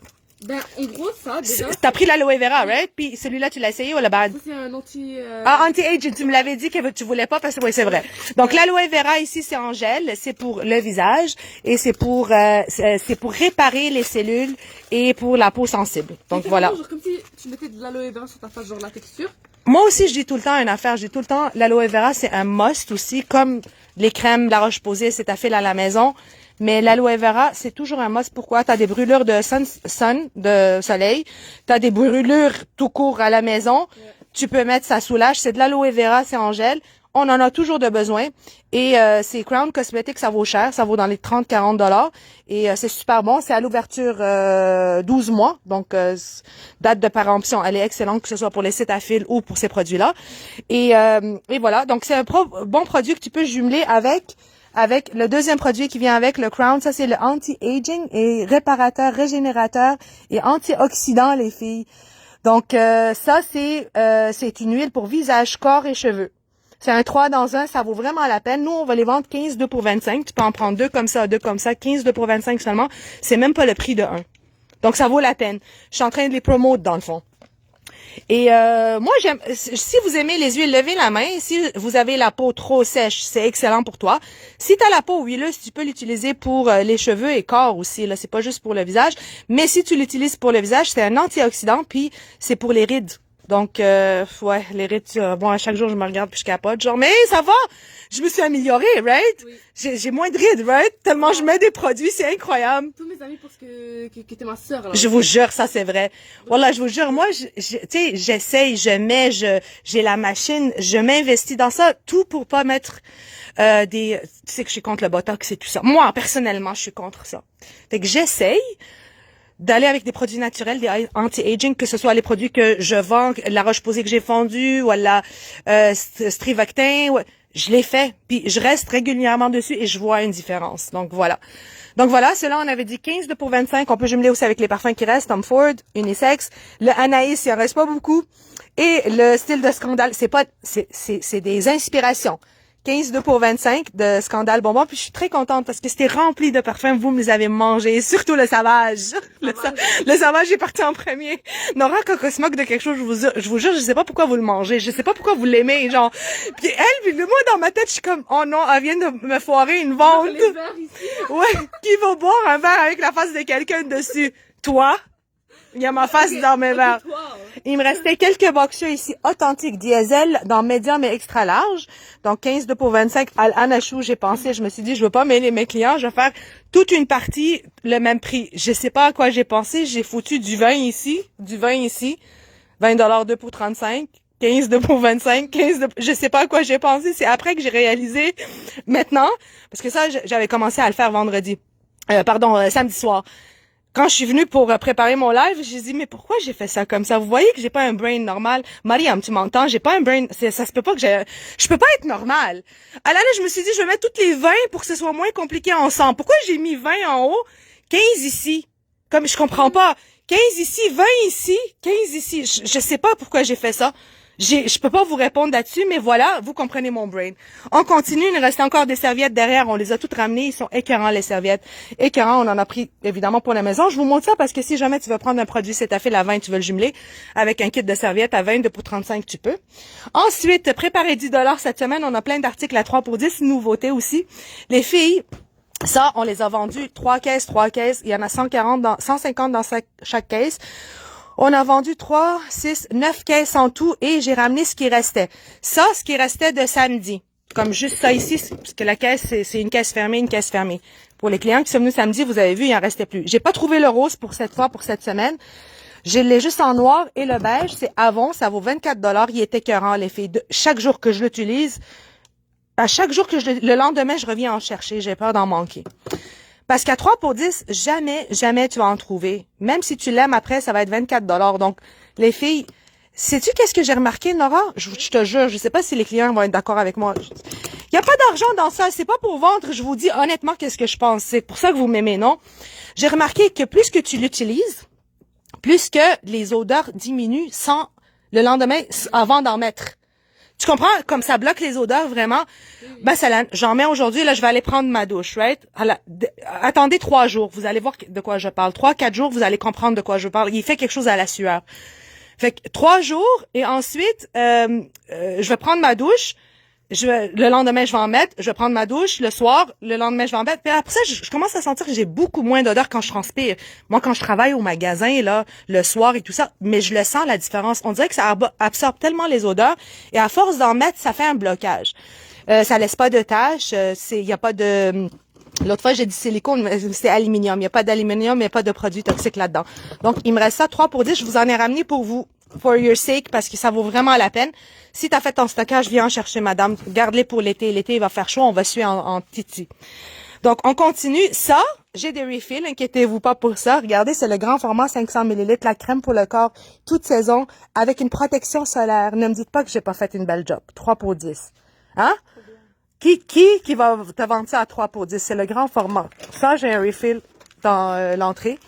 ben, en gros, ça, déjà. T'as pris l'aloe vera, right? Puis celui-là, tu l'as essayé ou le bad? Ça, c'est un anti. Ah, anti-age, tu me l'avais dit que tu voulais pas parce que oui, c'est vrai. Donc l'aloe vera ici, c'est en gel, c'est pour le visage et c'est pour réparer les cellules et pour la peau sensible. Donc c'est voilà. genre comme si tu mettais de l'aloe vera sur ta face, genre la texture. Moi aussi, je dis tout le temps une affaire. Je dis tout le temps, l'aloe vera, c'est un must aussi, comme les crèmes, la Roche-Posay, Cetaphil à la maison. Mais l'aloe vera, c'est toujours un must. Pourquoi? T'as des brûlures de de soleil. T'as des brûlures tout court à la maison. Ouais. Tu peux mettre, ça soulage. C'est de l'aloe vera, c'est en gel. On en a toujours de besoin. Et c'est Crown Cosmetics, ça vaut cher. Ça vaut dans les 30-40 $. Et c'est super bon. C'est à l'ouverture 12 mois. Donc, date de péremption. Elle est excellente, que ce soit pour les Cetaphil ou pour ces produits-là. Et voilà. Donc, c'est un bon produit que tu peux jumeler avec le deuxième produit qui vient avec le Crown. Ça, c'est le anti-aging et réparateur, régénérateur et antioxydant, les filles. Donc, ça, c'est une huile pour visage, corps et cheveux. C'est un 3 dans 1, ça vaut vraiment la peine. Nous, on va les vendre 15, 2 pour 25. Tu peux en prendre 2 comme ça, 15, 2 pour 25 seulement. C'est même pas le prix de 1. Donc, ça vaut la peine. Je suis en train de les promouvoir dans le fond. Et moi, j'aime. Si vous aimez les huiles, levez la main. Si vous avez la peau trop sèche, c'est excellent pour toi. Si tu as la peau huileuse, tu peux l'utiliser pour les cheveux et corps aussi. Là, c'est pas juste pour le visage. Mais si tu l'utilises pour le visage, c'est un antioxydant, puis c'est pour les rides. Donc, ouais, les rides, bon, à chaque jour, je me regarde puis je capote. Genre, mais ça va! Je me suis améliorée, right? Oui. J'ai moins de rides, right? Tellement je mets des produits, c'est incroyable. Tous mes amis pensent que t'es ma sœur, là. Je vous jure, ça c'est vrai. Voilà, je vous jure, moi, tu sais, j'essaye, j'ai la machine, je m'investis dans ça, tout pour pas mettre tu sais que je suis contre le botox et tout ça. Moi, personnellement, je suis contre ça. Fait que j'essaye d'aller avec des produits naturels, des anti-aging, que ce soit les produits que je vends, la roche-posay que j'ai fondue, ou la Strivectin, je l'ai fait, puis je reste régulièrement dessus et je vois une différence. Donc voilà. Cela on avait dit 15 pour 25, on peut jumeler aussi avec les parfums qui restent, Tom Ford, Unisex, le Anaïs, il en reste pas beaucoup, et le style de Scandale, c'est des inspirations. 15 pour 25 de Scandale Bonbon, puis je suis très contente parce que c'était rempli de parfums, vous me les avez mangés, surtout le Savage. Le Savage est parti en premier. Nora, quand elle se moque de quelque chose, je vous jure, je sais pas pourquoi vous le mangez, je sais pas pourquoi vous l'aimez, genre. Puis elle, puis moi dans ma tête, je suis comme, oh non, elle vient de me foirer une vente. Les verres ici. Ouais, qui va boire un verre avec la face de quelqu'un dessus? Toi? Il y a ma face dans mes verres. Il me restait quelques boxers ici authentiques diesel dans médium et extra large. Donc 15 pour 25 à l'anachou, j'ai pensé, je me suis dit je veux pas mêler mes clients, je vais faire toute une partie le même prix. Je sais pas à quoi j'ai pensé, j'ai foutu du vin ici, 20 $, 2 pour 35. 15 pour 25, je sais pas à quoi j'ai pensé, c'est après que j'ai réalisé maintenant, parce que ça, j'avais commencé à le faire vendredi, samedi soir. Quand je suis venue pour préparer mon live, j'ai dit, mais pourquoi j'ai fait ça comme ça? Vous voyez que j'ai pas un brain normal. Mariam, tu m'entends? J'ai pas un brain, ça se peut pas que je peux pas être normal. À la je me suis dit, je vais mettre toutes les 20 pour que ce soit moins compliqué ensemble. Pourquoi j'ai mis 20 en haut, 15 ici? Comme, je comprends pas. 15 ici, 20 ici, 15 ici. Je sais pas pourquoi j'ai fait ça. Je peux pas vous répondre là-dessus, mais voilà, vous comprenez mon brain. On continue, il nous reste encore des serviettes derrière, on les a toutes ramenées, ils sont écœurants les serviettes. Écœurants, on en a pris évidemment pour la maison. Je vous montre ça parce que si jamais tu veux prendre un produit Cetaphil à 20, tu veux le jumeler avec un kit de serviettes à 20 pour 35, tu peux. Ensuite, préparez 10 $ cette semaine, on a plein d'articles à 3 pour 10, nouveautés aussi. Les filles, ça, on les a vendus 3 caisses, il y en a 150 dans chaque caisse. On a vendu 3, 6, 9 caisses en tout et j'ai ramené ce qui restait. Ça, ce qui restait de samedi. Comme juste ça ici, parce que la caisse, c'est une caisse fermée, une caisse fermée. Pour les clients qui sont venus samedi, vous avez vu, il en restait plus. J'ai pas trouvé le rose pour cette fois, pour cette semaine. Je l'ai juste en noir et le beige, c'est Avon, ça vaut 24 $. Il est écœurant, les filles. Chaque jour que je l'utilise, à chaque jour que le lendemain, je reviens en chercher. J'ai peur d'en manquer. Parce qu'à 3 pour 10, jamais tu vas en trouver. Même si tu l'aimes après, ça va être 24 $. Donc, les filles, sais-tu qu'est-ce que j'ai remarqué, Nora? Je te jure, je sais pas si les clients vont être d'accord avec moi. Il y a pas d'argent dans ça, c'est pas pour vendre. Je vous dis honnêtement qu'est-ce que je pense. C'est pour ça que vous m'aimez, non? J'ai remarqué que plus que tu l'utilises, plus que les odeurs diminuent sans le lendemain, avant d'en mettre. Tu comprends? Comme ça bloque les odeurs, vraiment. Ben, j'en mets aujourd'hui, là, je vais aller prendre ma douche, right? Attendez 3 jours, vous allez voir de quoi je parle. 3, 4 jours, vous allez comprendre de quoi je parle. Il fait quelque chose à la sueur. Fait que 3 jours, et ensuite, je vais prendre ma douche. Le lendemain, je vais en mettre. Je vais prendre ma douche. Le soir, le lendemain, je vais en mettre. Puis après ça, je commence à sentir que j'ai beaucoup moins d'odeur quand je transpire. Moi, quand je travaille au magasin, là, le soir et tout ça, mais je le sens, la différence. On dirait que ça absorbe tellement les odeurs. Et à force d'en mettre, ça fait un blocage. Ça laisse pas de taches. Il y a pas de L'autre fois, j'ai dit silicone, mais c'est aluminium. Il n'y a pas d'aluminium, il n'y a pas de produits toxiques là-dedans. Donc, il me reste ça, 3 pour 10. Je vous en ai ramené pour vous, for your sake, parce que ça vaut vraiment la peine. Si t'as fait ton stockage, viens en chercher, madame. Garde-les pour l'été. L'été, il va faire chaud, on va suer en titi. Donc, on continue. Ça, j'ai des refills, inquiétez-vous pas pour ça. Regardez, c'est le grand format 500 ml, la crème pour le corps, toute saison, avec une protection solaire. Ne me dites pas que j'ai pas fait une belle job. 3 pour 10. Hein? Qui va te vendre ça à 3 pour 10? C'est le grand format. Ça, j'ai un refill dans l'entrée.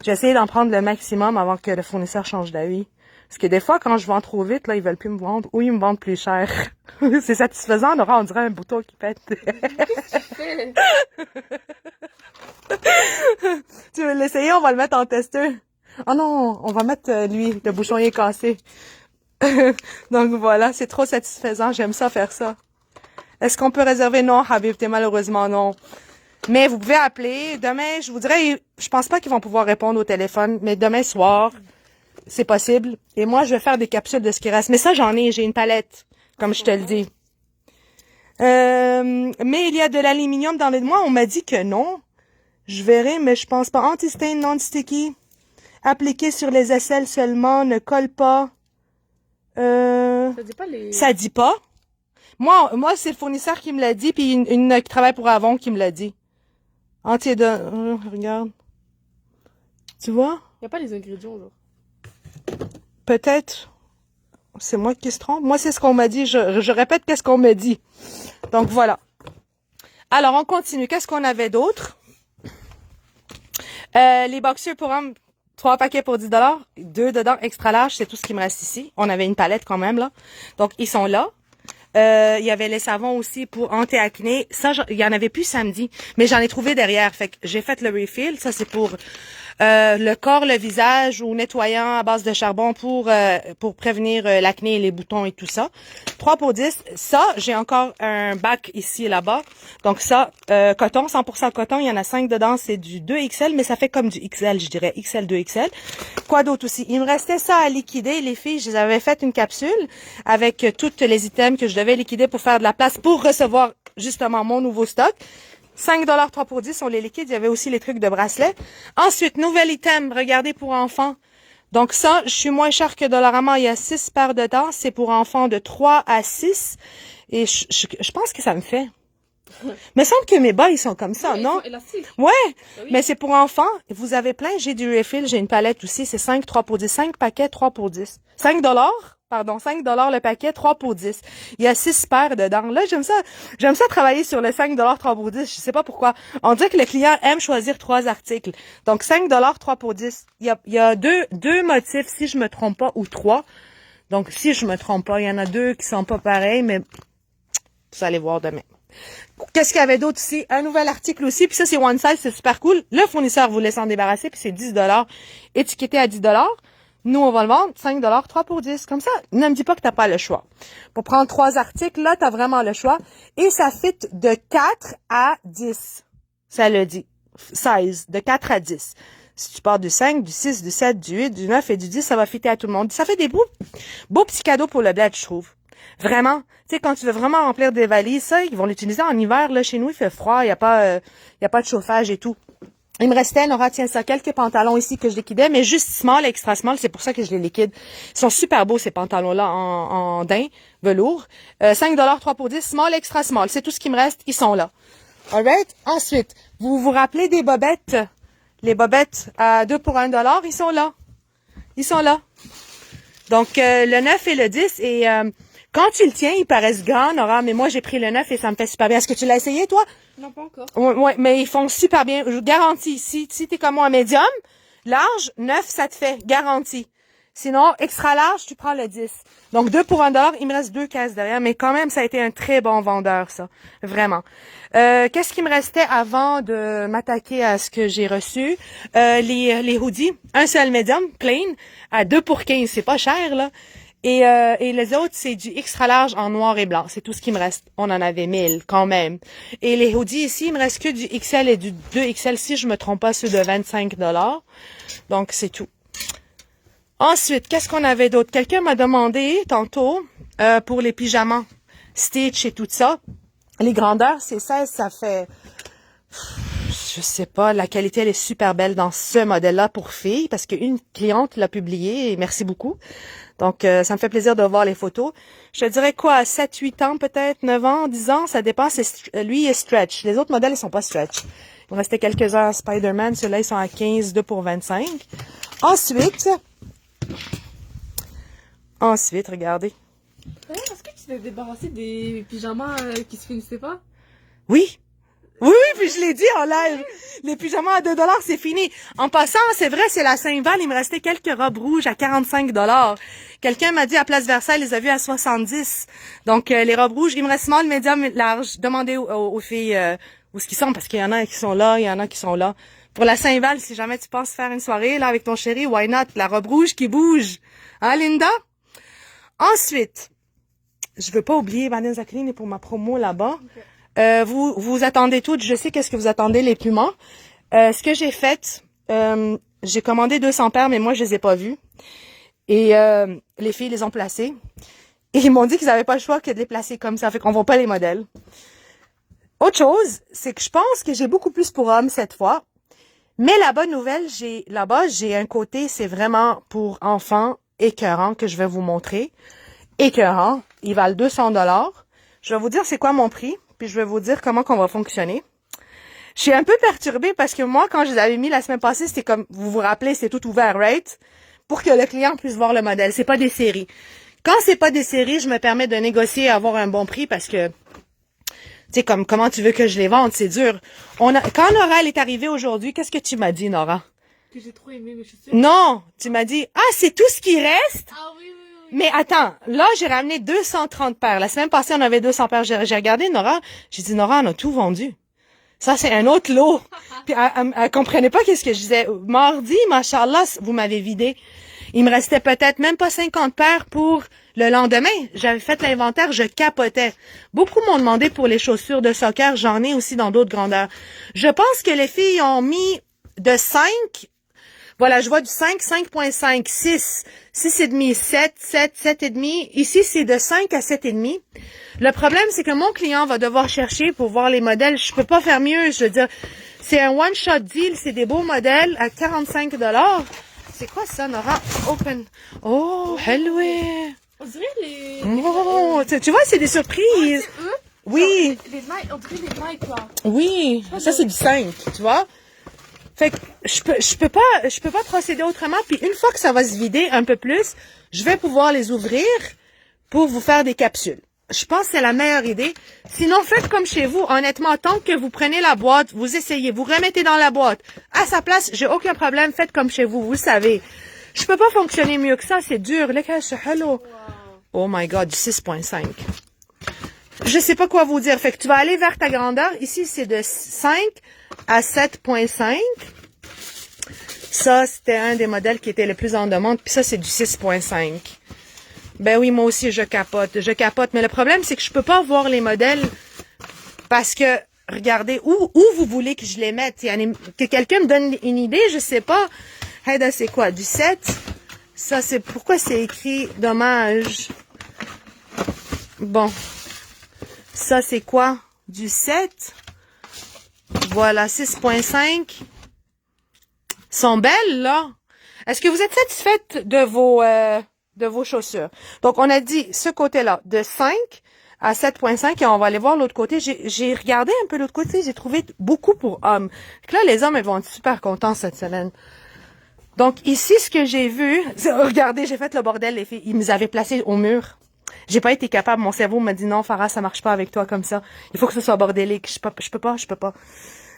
J'ai essayé d'en prendre le maximum avant que le fournisseur change d'avis. Parce que des fois, quand je vends trop vite, là, ils veulent plus me vendre ou ils me vendent plus cher. C'est satisfaisant, Nora, on dirait un bouton qui pète. Qu'est-ce que tu fais? Tu veux l'essayer? On va le mettre en testeur. Oh non, on va mettre lui, le bouchon est cassé. Donc voilà, c'est trop satisfaisant, j'aime ça faire ça. Est-ce qu'on peut réserver? Non, Habibti, malheureusement non. Mais vous pouvez appeler. Demain, je vous dirais, je pense pas qu'ils vont pouvoir répondre au téléphone, mais demain soir, c'est possible. Et moi, je vais faire des capsules de ce qui reste. Mais ça, j'ai une palette, comme je te le dis. Mais il y a de l'aluminium dans les... Moi, on m'a dit que non. Je verrai, mais je pense pas. Anti-stain, non-sticky. Appliqué sur les aisselles seulement, ne colle pas. Ça dit pas les... Ça dit pas. Moi, c'est le fournisseur qui me l'a dit, puis une qui travaille pour Avon qui me l'a dit. Regarde. Tu vois? Y a pas les ingrédients, genre. Peut-être. C'est moi qui se trompe. Moi, c'est ce qu'on m'a dit. Je répète qu'est-ce qu'on m'a dit. Donc, voilà. Alors, on continue. Qu'est-ce qu'on avait d'autre? Les boxers pour hommes, 3 paquets pour 10 $. 2 dedans, extra large. C'est tout ce qui me reste ici. On avait une palette quand même, là. Donc, ils sont là. Il y avait les savons aussi pour anti-acné. Ça, il y en avait plus samedi, mais j'en ai trouvé derrière. Fait que j'ai fait le refill. Ça, c'est pour le corps, le visage ou nettoyant à base de charbon pour prévenir l'acné et les boutons et tout ça. 3 pour 10. Ça, j'ai encore un bac ici et là-bas. Donc ça, coton, 100% coton. Il y en a 5 dedans. C'est du 2XL, mais ça fait comme du XL, je dirais. XL, 2XL. Quoi d'autre aussi? Il me restait ça à liquider. Les filles, je les avais fait une capsule avec toutes les items que je devais liquider pour faire de la place pour recevoir justement mon nouveau stock. 5 $, 3 pour 10, on les liquide. Il y avait aussi les trucs de bracelet. Ensuite, nouvel item, regardez pour enfants. Donc ça, je suis moins cher que Dollarama. Il y a 6 paires de dents. C'est pour enfants de 3 à 6. Et je pense que ça me fait. Me semble que mes bas, ils sont comme ça, Ouais, non? ils sont élastiques. Ouais, oui. mais c'est pour enfants. Vous avez plein. J'ai du refill. J'ai une palette aussi. C'est 5, 3 pour 10. 5 paquets, 3 pour 10. 5 $. Pardon, 5 $ le paquet, 3 pour 10. Il y a 6 paires dedans. Là, j'aime ça travailler sur le 5 $, 3 pour 10. Je sais pas pourquoi. On dirait que le client aime choisir 3 articles. Donc, 5 $, 3 pour 10. Il y a deux motifs, si je me trompe pas, ou 3. Donc, si je me trompe pas, il y en a 2 qui sont pas pareils, mais vous allez voir demain. Qu'est-ce qu'il y avait d'autre ici? Un nouvel article aussi, puis ça, c'est One Size, c'est super cool. Le fournisseur voulait s'en débarrasser, puis c'est 10 $, étiqueté à 10 $. Nous, on va le vendre 5 $, 3 pour 10. Comme ça, ne me dis pas que t'as pas le choix. Pour prendre 3 articles, là, t'as vraiment le choix. Et ça fit de 4 à 10. Ça le dit. Size, de 4 à 10. Si tu pars du 5, du 6, du 7, du 8, du 9 et du 10, ça va fitter à tout le monde. Ça fait des beaux petits cadeaux pour le bled, je trouve. Vraiment. Tu sais, quand tu veux vraiment remplir des valises, ça, ils vont l'utiliser en hiver. Là, chez nous, il fait froid, il y a pas de chauffage et tout. Il me restait, Nora, tiens ça, quelques pantalons ici que je liquidais, mais juste small, extra small, c'est pour ça que je les liquide. Ils sont super beaux, ces pantalons-là, en daim, velours. 5 $, 3 pour 10, small, extra small. C'est tout ce qui me reste, ils sont là. Alright? Ensuite, vous vous rappelez des bobettes? Les bobettes à 2 pour 1 $, ils sont là. Ils sont là. Donc, le 9 et le 10, et quand tu le tiens, ils paraissent grands, Nora, mais moi, j'ai pris le 9 et ça me fait super bien. Est-ce que tu l'as essayé, toi? Non, pas encore. Ouais, mais ils font super bien. Je garantis. Si t'es comme moi, médium, large, 9, ça te fait. Garantie. Sinon, extra large, tu prends le 10. Donc, 2 pour 1 $. Il me reste 2 caisses derrière, mais quand même, ça a été un très bon vendeur, ça. Vraiment. Qu'est-ce qui me restait avant de m'attaquer à ce que j'ai reçu? Les hoodies. Un seul médium, plain, à 2 pour 15. C'est pas cher, là. Et les autres, c'est du extra large en noir et blanc. C'est tout ce qui me reste. On en avait 1000 quand même. Et les hoodies ici, il me reste que du XL et du 2XL, si je me trompe pas, ceux de 25 $. Donc, c'est tout. Ensuite, qu'est-ce qu'on avait d'autre? Quelqu'un m'a demandé tantôt pour les pyjamas Stitch et tout ça. Les grandeurs, c'est 16, ça fait je sais pas, la qualité, elle est super belle dans ce modèle-là pour filles, parce qu'une cliente l'a publié, et merci beaucoup. Donc, ça me fait plaisir de voir les photos. Je te dirais quoi, à 7, 8 ans peut-être, 9 ans, 10 ans, ça dépend. Lui, il est stretch. Les autres modèles, ils sont pas stretch. Il me restait quelques-uns à Spider-Man. Ceux-là, ils sont à 15, 2 pour 25. Ensuite, regardez. Est-ce que tu t'es débarrassé des pyjamas qui se finissaient pas? Oui. Oui, puis je l'ai dit en live. Les pyjamas à 2 $, c'est fini. En passant, c'est vrai, c'est la Saint-Val, il me restait quelques robes rouges à 45 $. Quelqu'un m'a dit à Place Versailles, les a vues à 70. Donc, les robes rouges, il me reste small, médium, large. Demandez aux filles où ce qu'ils sont, parce qu'il y en a qui sont là, il y en a qui sont là. Pour la Saint-Val, si jamais tu penses faire une soirée là avec ton chéri, why not? La robe rouge qui bouge. Hein, Linda? Ensuite, je veux pas oublier Vanessa Clean est pour ma promo là-bas. Okay. Vous attendez toutes, je sais qu'est-ce que vous attendez, les Pumas. Ce que j'ai fait, j'ai commandé 200 paires, mais moi, je les ai pas vues. Et les filles les ont placées. Et ils m'ont dit qu'ils n'avaient pas le choix que de les placer comme ça, fait qu'on voit pas les modèles. Autre chose, c'est que je pense que j'ai beaucoup plus pour hommes cette fois. Mais la bonne nouvelle, là-bas, j'ai un côté, c'est vraiment pour enfants écœurant que je vais vous montrer. Écœurant. Ils valent 200 $. Je vais vous dire c'est quoi mon prix, puis je vais vous dire comment qu'on va fonctionner. Je suis un peu perturbée parce que moi, quand je les avais mis la semaine passée, c'était comme, vous vous rappelez, c'est tout ouvert, right? Pour que le client puisse voir le modèle. C'est pas des séries. Quand c'est pas des séries, je me permets de négocier et avoir un bon prix parce que, tu sais, comme, comment tu veux que je les vende? C'est dur. Quand Nora, elle est arrivée aujourd'hui, qu'est-ce que tu m'as dit, Nora? Que j'ai trop aimé mes chaussures. Non! Tu m'as dit, c'est tout ce qui reste? Ah oui, oui, oui. Mais attends, là, j'ai ramené 230 paires. La semaine passée, on avait 200 paires. J'ai regardé Nora. J'ai dit, Nora, on a tout vendu. Ça, c'est un autre lot. Puis, elle comprenait pas qu'est-ce que je disais. Mardi, machallah, vous m'avez vidé. Il me restait peut-être même pas 50 paires pour le lendemain. J'avais fait l'inventaire, je capotais. Beaucoup m'ont demandé pour les chaussures de soccer. J'en ai aussi dans d'autres grandeurs. Je pense que les filles ont mis de 5. Voilà, je vois du 5, 5.5, 6, 6,5, 7, 7, 7,5. Ici, c'est de 5 à 7,5. Le problème, c'est que mon client va devoir chercher pour voir les modèles. Je peux pas faire mieux. Je veux dire, c'est un one-shot deal. C'est des beaux modèles à 45 $. C'est quoi ça, Nora? Open. Oh, hello. On dirait les... Oh, tu vois, c'est des surprises. C'est eux? Oui. Les Nike, on dirait les Nike, là. Oui. Ça, c'est du 5, tu vois? Fait que je peux pas procéder autrement. Puis une fois que ça va se vider un peu plus, je vais pouvoir les ouvrir pour vous faire des capsules. Je pense que c'est la meilleure idée. Sinon, faites comme chez vous. Honnêtement, tant que vous prenez la boîte, vous essayez, vous remettez dans la boîte. À sa place, j'ai aucun problème. Faites comme chez vous. Vous savez. Je peux pas fonctionner mieux que ça. C'est dur. Hello. Oh my God, du 6.5. Je sais pas quoi vous dire. Fait que tu vas aller vers ta grandeur. Ici, c'est de 5 à 7.5. Ça, c'était un des modèles qui était le plus en demande. Puis ça, c'est du 6.5. Ben oui, moi aussi, je capote. Mais le problème, c'est que je peux pas voir les modèles parce que, regardez, où vous voulez que je les mette? Que quelqu'un me donne une idée, je sais pas. Hey, c'est quoi? Du 7? Ça, c'est... Pourquoi c'est écrit dommage? Bon. Ça, c'est quoi? Du 7. Voilà, 6.5. Sont belles, là. Est-ce que vous êtes satisfaite de vos chaussures? Donc, on a dit ce côté-là, de 5 à 7.5, et on va aller voir l'autre côté. J'ai regardé un peu l'autre côté, j'ai trouvé beaucoup pour hommes. Donc là, les hommes, ils vont être super contents cette semaine. Donc, ici, ce que j'ai vu... Regardez, j'ai fait le bordel, les filles. Ils nous avaient placés au mur. J'ai pas été capable. Mon cerveau m'a dit non, Farah, ça marche pas avec toi comme ça. Il faut que ce soit bordélique. Je peux pas.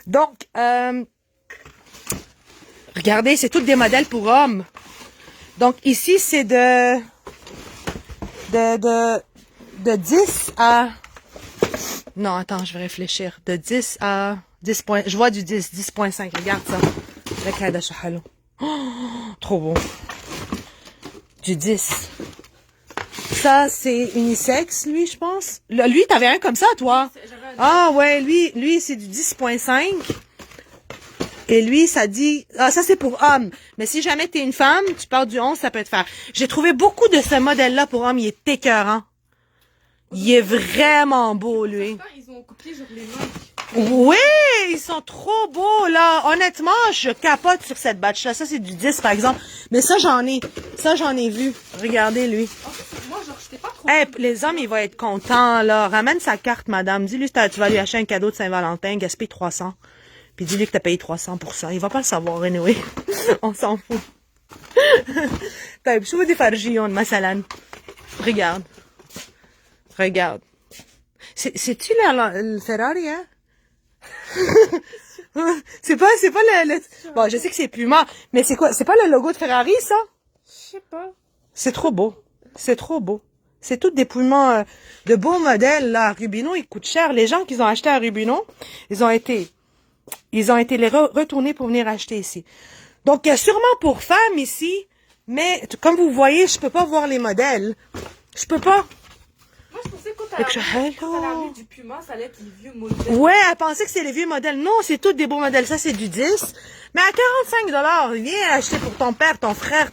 Donc, regardez, c'est tous des modèles pour hommes. Donc, ici, c'est de 10 à... Non, attends, je vais réfléchir. De 10 à 10 points. Je vois du 10, 10.5. Regarde ça. Oh, trop beau. Du 10. Ça, c'est unisexe, lui, je pense. Lui, t'avais un comme ça, toi? Ah, ouais, lui, c'est du 10.5. Et lui, ça dit... Ah, ça, c'est pour homme. Mais si jamais t'es une femme, tu parles du 11, ça peut te faire. J'ai trouvé beaucoup de ce modèle-là pour homme. Il est écœurant. Il est vraiment beau, lui. Ils ont copié genre les Nike. Oui, ils sont trop beaux, là. Honnêtement, je capote sur cette batch-là. Ça, c'est du 10, par exemple. Mais ça, j'en ai vu. Regardez, lui. En fait, moi, genre, j'étais pas trop... Hey, les hommes, ils vont être contents, là. Ramène sa carte, madame. Dis-lui que tu vas lui acheter un cadeau de Saint-Valentin, gaspille 300. Puis dis-lui que t'as payé 300 pour ça. Il va pas le savoir, anyway. On s'en fout. طيب شو بدي فرجيهم مثلا regarde c'est-tu le Ferrari hein c'est pas le bon je sais que c'est Puma mais c'est quoi, c'est pas le logo de Ferrari ça? Je sais pas. C'est trop beau, c'est tout des Puma de beaux modèles là. Rubino ils coûtent cher. Les gens qui ont acheté à Rubino ils ont été les retourner pour venir acheter ici. Donc, il y a sûrement pour femmes ici, mais comme vous voyez, je peux pas voir les modèles. Je peux pas. Moi, je pensais que quand elle a mis du Puma, ça allait être les vieux modèles. Ouais, elle pensait que c'est les vieux modèles. Non, c'est tous des beaux modèles. Ça, c'est du 10. Mais à 45 $, viens acheter pour ton père, ton frère.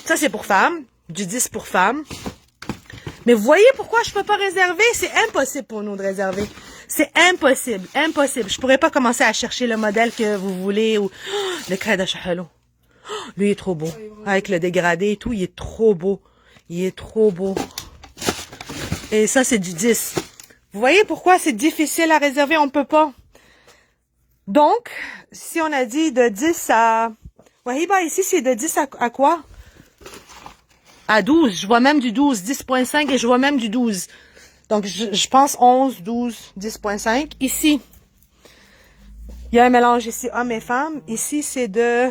Ça, c'est pour femmes. Du 10 pour femmes. Mais vous voyez pourquoi je peux pas réserver? C'est impossible pour nous de réserver. C'est impossible, impossible. Je pourrais pas commencer à chercher le modèle que vous voulez ou le craie de Chahalo. Lui il est trop beau. Avec le dégradé et tout, il est trop beau. Il est trop beau. Et ça c'est du 10. Vous voyez pourquoi c'est difficile à réserver, on peut pas. Donc, si on a dit de 10 à Wahiba ici c'est de 10 à quoi? À 12, je vois même du 12, 10.5 et je vois même du 12. Donc, je pense 11, 12, 10.5. Ici, il y a un mélange ici, hommes et femmes. Ici, c'est de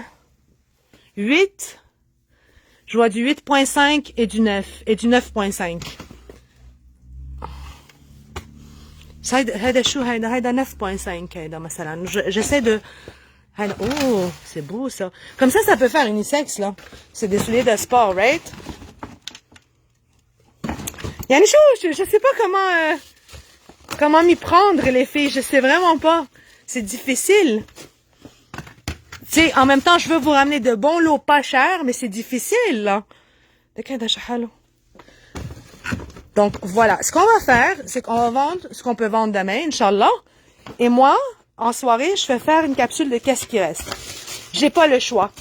8. Je vois du 8.5 et du 9. Et du 9.5. هذا شو هذا 9.5 هذا مثلا. J'essaie de... Oh, c'est beau ça. Comme ça peut faire unisexe, là. C'est des souliers de sport, right? Yani je sais pas comment m'y prendre les filles, je sais vraiment pas. C'est difficile. Tu sais, en même temps, je veux vous ramener de bons lots pas chers, mais c'est difficile là. Donc voilà, ce qu'on va faire, c'est qu'on va vendre ce qu'on peut vendre demain, Inch'Allah. Et moi, en soirée, je vais faire une capsule de qu'est-ce qui reste. J'ai pas le choix.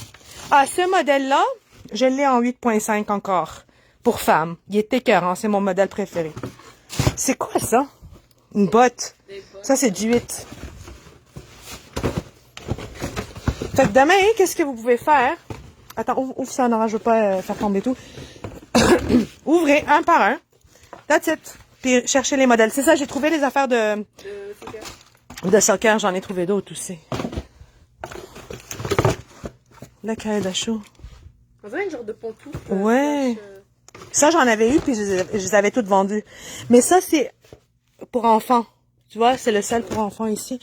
Ah, ce modèle-là, je l'ai en 8.5 encore. Pour femmes. Il est écœurant, c'est mon modèle préféré. C'est quoi ça? Une botte. Ça, c'est du 8. Fait que demain, qu'est-ce que vous pouvez faire? Attends, ouvre ça en orange, je veux pas faire tomber tout. Ouvrez un par un. That's it. Puis cherchez les modèles. C'est ça, j'ai trouvé les affaires de soccer. J'en ai trouvé d'autres aussi. La caille d'achou. On dirait une genre de pantoufle. Ouais. Ça, j'en avais eu, puis je les avais toutes vendues. Mais ça, c'est pour enfants. Tu vois, c'est le seul pour enfants ici.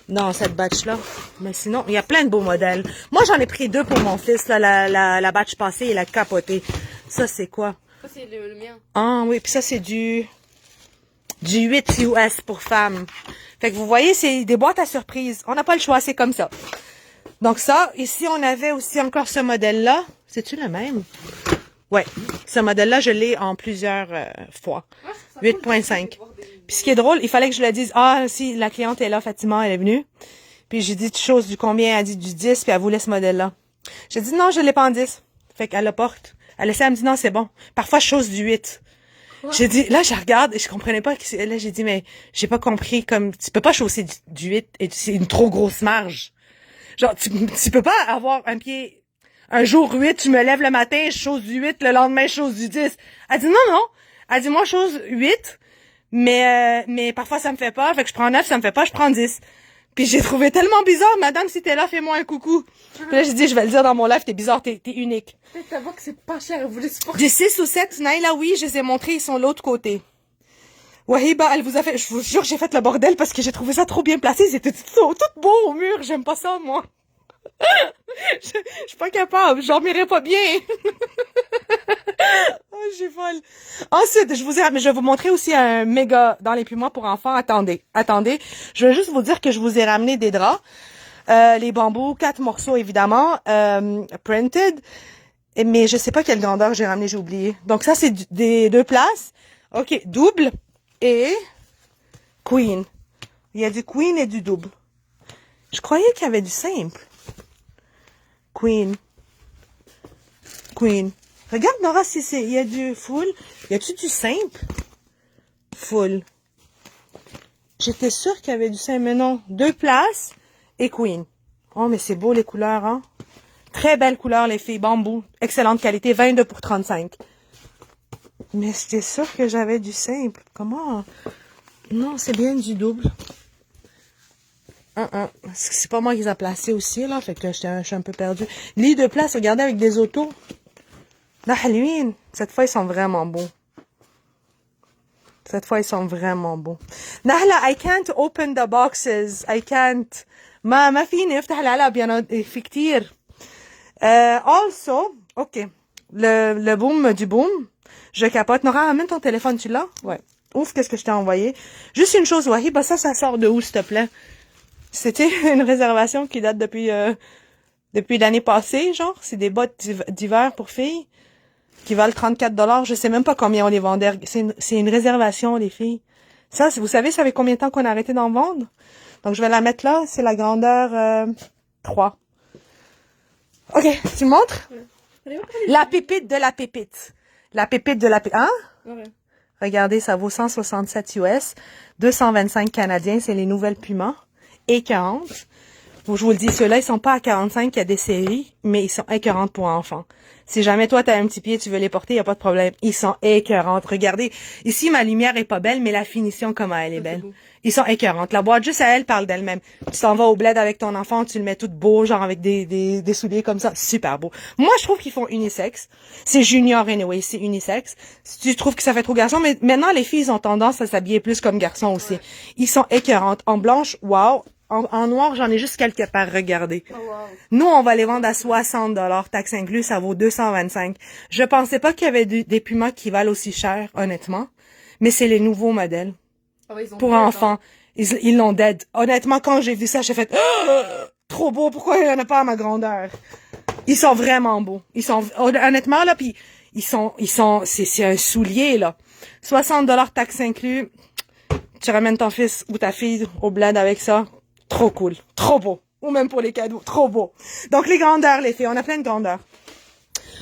Dans cette batch-là. Mais sinon, il y a plein de beaux modèles. Moi, j'en ai pris 2 pour mon fils. Là, la batch passée, il a capoté. Ça, c'est quoi? Ça, c'est le mien. Ah oui, puis ça, c'est du 8 US pour femmes. Fait que vous voyez, c'est des boîtes à surprise. On n'a pas le choix, c'est comme ça. Donc ça, ici, on avait aussi encore ce modèle-là. C'est-tu le même? Ouais, ce modèle-là, je l'ai en plusieurs fois. 8.5. Puis ce qui est drôle, il fallait que je le dise. Ah, si, la cliente est là, Fatima, elle est venue. Puis j'ai dit chose du combien, elle a dit du 10, puis elle voulait ce modèle-là. J'ai dit non, je l'ai pas en 10. Fait qu'elle le porte. Elle essaie, elle me dit non, c'est bon. Parfois, je chose du 8. J'ai dit, là, je regarde et je comprenais pas. Là, j'ai dit, mais j'ai pas compris, comme, tu peux pas chausser du 8 et c'est une trop grosse marge. Genre, tu peux pas avoir un pied... Un jour 8, je me lève le matin, je chose du 8, le lendemain, je chose du 10. Elle dit non. Elle dit moi, je chose 8, mais parfois ça me fait peur, fait que je prends 9, ça me fait pas, je prends 10. Puis j'ai trouvé tellement bizarre, madame, si t'es là, fais-moi un coucou. Puis là, j'ai dit, je vais le dire dans mon live, t'es bizarre, t'es unique. Peut-être t'as vu que c'est pas cher, vous les supportez. Du 6 ou 7, Naïla, oui, je les ai montrés, ils sont de l'autre côté. Wahiba, elle vous a fait, je vous jure, j'ai fait le bordel parce que j'ai trouvé ça trop bien placé, c'était tout beau au mur, j'aime pas ça, moi. Je suis pas capable, j'en dormirai pas bien. Oh, je suis folle. Ensuite, je vais vous montrer aussi un méga dans les Pumas pour enfants. Attendez. Je vais juste vous dire que je vous ai ramené des draps. Les bambous, 4 morceaux évidemment, printed. Mais je sais pas quelle grandeur j'ai ramené, j'ai oublié. Donc ça, c'est des 2 places. OK, double et queen. Il y a du queen et du double. Je croyais qu'il y avait du simple. Queen. Queen. Regarde, Nora, si c'est, il y a du full. Y a-tu du simple? Full. J'étais sûre qu'il y avait du simple, mais non. 2 places et queen. Oh, mais c'est beau les couleurs, hein? Très belles couleurs, les filles. Bambou. Excellente qualité. 22 pour 35. Mais j'étais sûre que j'avais du simple. Comment? Non, c'est bien du double. C'est pas moi qui les a placés aussi, là. Fait que je suis un peu perdue. Lit de place, regardez, avec des autos. Nahlouine. Cette fois, ils sont vraiment beaux. Cette fois, ils sont vraiment beaux. Nahla, I can't open the boxes. I can't. ما فيني افتح العلب يعني في كتير. Also, OK. Le boom du boom. Je capote. Nora, amène ton téléphone, tu l'as? Ouais. Ouf, qu'est-ce que je t'ai envoyé. Juste une chose, Wahib, bah ça sort de où, s'il te plaît? C'était une réservation qui date depuis l'année passée, genre. C'est des bottes d'hiver pour filles qui valent 34 $. Je sais même pas combien on les vendait. C'est une réservation, les filles. Ça, vous savez, ça fait combien de temps qu'on a arrêté d'en vendre? Donc, je vais la mettre là. C'est la grandeur 3. OK, tu me montres? Ouais. La pépite de la pépite. La pépite de la pépite. Hein? Ouais. Regardez, ça vaut 167 US, 225 canadiens. C'est les nouvelles Puma. Écœurantes. Je vous le dis, ceux-là, ils sont pas à 45, il y a des séries, mais ils sont écœurantes pour enfants. Si jamais toi, t'as un petit pied, tu veux les porter, il n'y a pas de problème. Ils sont écœurantes. Regardez, ici, ma lumière est pas belle, mais la finition, comment elle est belle. Ils sont écœurantes. La boîte, juste à elle, parle d'elle-même. Tu t'en vas au bled avec ton enfant, tu le mets tout beau, genre avec des souliers comme ça. Super beau. Moi, je trouve qu'ils font unisexe. C'est junior anyway, c'est unisexe. Si tu trouves que ça fait trop garçon, mais maintenant, les filles ont tendance à s'habiller plus comme garçons aussi. Ouais. Ils sont écœurantes. En blanche, wow. En noir, j'en ai juste quelques paires, regardez. Oh, wow. Nous, on va les vendre à 60 $, taxe inclus, ça vaut 225. Je pensais pas qu'il y avait des Pumas qui valent aussi cher, honnêtement. Mais c'est les nouveaux modèles. Ah ouais, pour enfants. Ils l'ont dead. Honnêtement, quand j'ai vu ça, j'ai fait trop beau, pourquoi il y en a pas à ma grandeur? Ils sont vraiment beaux. Ils sont, honnêtement, là, puis c'est un soulier, là. 60 $ taxe inclus. Tu ramènes ton fils ou ta fille au bled avec ça. Trop cool. Trop beau. Ou même pour les cadeaux. Trop beau. Donc, les grandeurs, les filles. On a plein de grandeurs.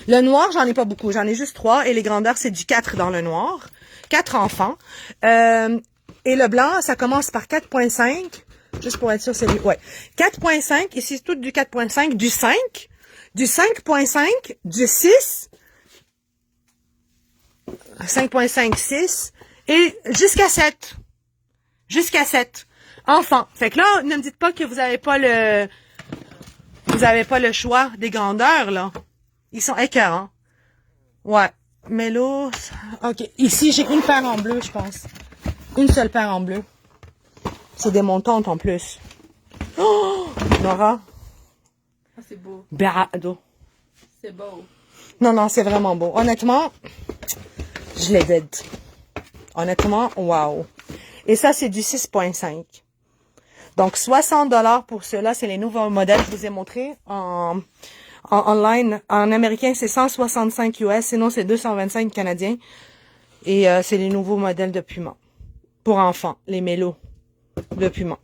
Le noir, j'en ai pas beaucoup. J'en ai juste 3. Et les grandeurs, c'est du 4 dans le noir. 4 enfants. Et le blanc, ça commence par 4.5. Juste pour être sûr, c'est lui. Ouais. 4.5. Ici, c'est tout du 4.5. Du 5. Du 5.5. Du 6. 5.5, 6. Et jusqu'à 7. Jusqu'à 7. Enfants. Fait que là, ne me dites pas que vous avez pas le choix des grandeurs, là. Ils sont écœurants. Ouais. Mais là, OK. Ici, j'ai une paire en bleu, je pense. Une seule paire en bleu. C'est des montantes en plus. Oh! Nora. Ah, c'est beau. Berado. C'est beau. Non, c'est vraiment beau. Honnêtement, je les dead. Honnêtement, wow. Et ça, c'est du 6.5. Donc, 60 $ pour ceux-là. C'est les nouveaux modèles que je vous ai montrés en online. En américain, c'est 165 US. Sinon, c'est 225 canadiens. Et c'est les nouveaux modèles de Puma. Pour enfants, les mélos de Puma.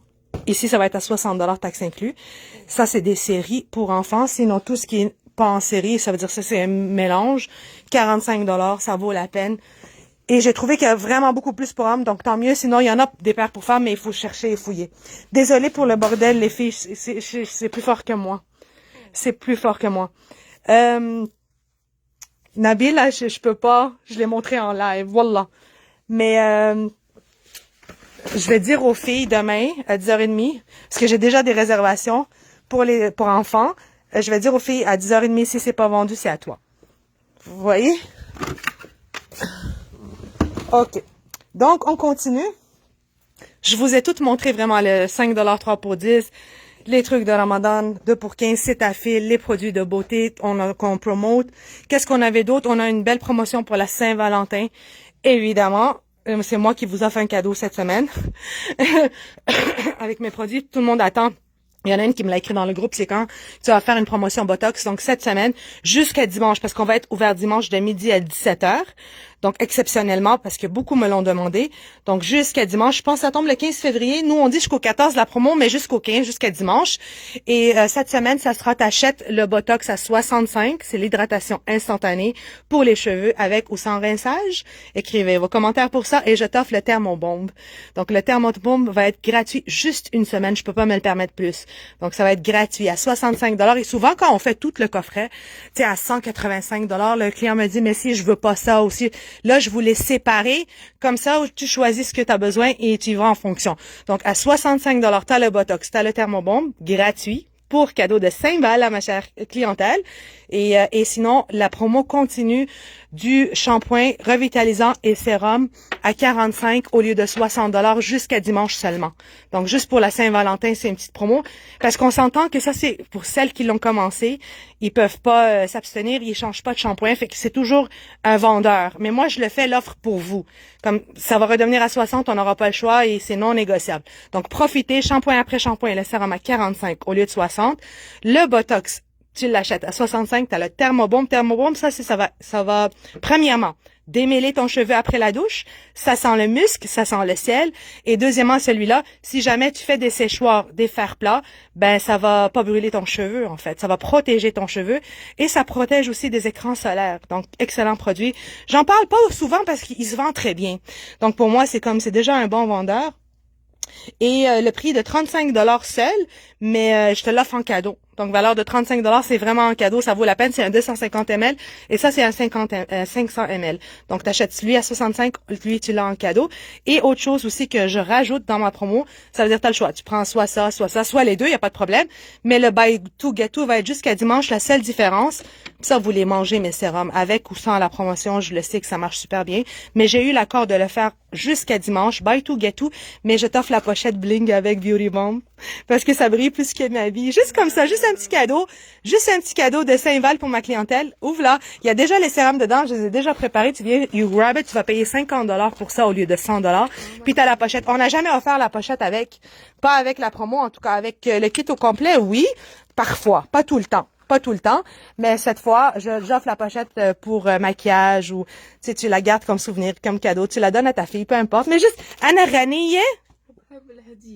Ici, ça va être à 60 $ taxe inclus. Ça, c'est des séries pour enfants. Sinon, tout ce qui est pas en série, ça veut dire que c'est un mélange. 45 $, ça vaut la peine. Et j'ai trouvé qu'il y a vraiment beaucoup plus pour hommes, donc tant mieux. Sinon, il y en a des paires pour femmes, mais il faut chercher et fouiller. Désolée pour le bordel, les filles, c'est plus fort que moi. C'est plus fort que moi. Nabil, là, je peux pas. Je l'ai montré en live, voilà. Mais je vais dire aux filles demain à 10h30, parce que j'ai déjà des réservations pour enfants. Je vais dire aux filles à 10h30, si c'est pas vendu, c'est à toi. Vous voyez? OK. Donc, on continue. Je vous ai toutes montré vraiment le 5 $, 3 pour 10, les trucs de Ramadan, 2 pour 15, c'est à fil, les produits de beauté qu'on promote. Qu'est-ce qu'on avait d'autre? On a une belle promotion pour la Saint-Valentin. Évidemment, c'est moi qui vous offre un cadeau cette semaine. Avec mes produits, tout le monde attend. Il y en a une qui me l'a écrit dans le groupe, c'est quand tu vas faire une promotion Botox, donc cette semaine, jusqu'à dimanche, parce qu'on va être ouvert dimanche de midi à 17h. Donc, exceptionnellement, parce que beaucoup me l'ont demandé. Donc, jusqu'à dimanche, je pense que ça tombe le 15 février. Nous, on dit jusqu'au 14 la promo, mais jusqu'au 15, jusqu'à dimanche. Et cette semaine, ça sera t'achètes le Botox à 65. C'est l'hydratation instantanée pour les cheveux avec ou sans rinçage. Écrivez vos commentaires pour ça et je t'offre le Thermobomb. Donc, le Thermobomb va être gratuit juste une semaine. Je peux pas me le permettre plus. Donc, ça va être gratuit à 65 $. Et souvent, quand on fait tout le coffret, tu sais, à 185 $, le client me dit, mais si je veux pas ça aussi, là, je vous les séparer. Comme ça, tu choisis ce que tu as besoin et tu y vas en fonction. Donc, à 65 $, tu as le Botox, tu as le Thermobomb, gratuit, pour cadeau de 5 balles à ma chère clientèle. Et sinon, la promo continue du shampoing revitalisant et sérum à 45 au lieu de 60 $ jusqu'à dimanche seulement. Donc, juste pour la Saint-Valentin, c'est une petite promo. Parce qu'on s'entend que ça, c'est pour celles qui l'ont commencé. Ils peuvent pas s'abstenir, ils changent pas de shampoing. Fait que c'est toujours un vendeur. Mais moi, je le fais l'offre pour vous. Comme ça va redevenir à 60, on n'aura pas le choix et c'est non négociable. Donc, profitez, shampoing après shampoing, le sérum à 45 au lieu de 60. Le Botox, tu l'achètes à 65, tu as le Thermobomb. Thermobomb, ça va, premièrement, démêler ton cheveu après la douche. Ça sent le musc, ça sent le ciel. Et deuxièmement, celui-là, si jamais tu fais des séchoirs, des fers plats, ben, ça va pas brûler ton cheveu, en fait. Ça va protéger ton cheveu et ça protège aussi des écrans solaires. Donc, excellent produit. J'en parle pas souvent parce qu'il se vend très bien. Donc, pour moi, c'est déjà un bon vendeur. Et le prix de 35 $ seul, mais je te l'offre en cadeau. Donc, valeur de 35 $, c'est vraiment un cadeau, ça vaut la peine. C'est un 250 ml et ça, c'est un 500 ml. Donc, t'achètes celui à 65, lui, tu l'as en cadeau. Et autre chose aussi que je rajoute dans ma promo, ça veut dire t'as le choix. Tu prends soit ça, soit les deux, il y a pas de problème. Mais le buy two get two va être jusqu'à dimanche. La seule différence, ça, vous les mangez, mes sérums, avec ou sans la promotion, je le sais que ça marche super bien. Mais j'ai eu l'accord de le faire jusqu'à dimanche, buy two get two, mais je t'offre la pochette bling avec Beauty Bomb parce que ça brille plus que ma vie. Juste comme ça, juste un petit cadeau de Saint-Val pour ma clientèle. Ouvre là, il y a déjà les sérums dedans, je les ai déjà préparés. Tu viens, you grab it, tu vas payer 50 $ pour ça au lieu de 100 $. Puis t'as la pochette. On n'a jamais offert la pochette avec, pas avec la promo, en tout cas avec le kit au complet, oui, parfois, pas tout le temps. Pas tout le temps, mais cette fois, j'offre la pochette pour maquillage ou tu la gardes comme souvenir, comme cadeau, tu la donnes à ta fille, peu importe. Mais juste, أنا غنية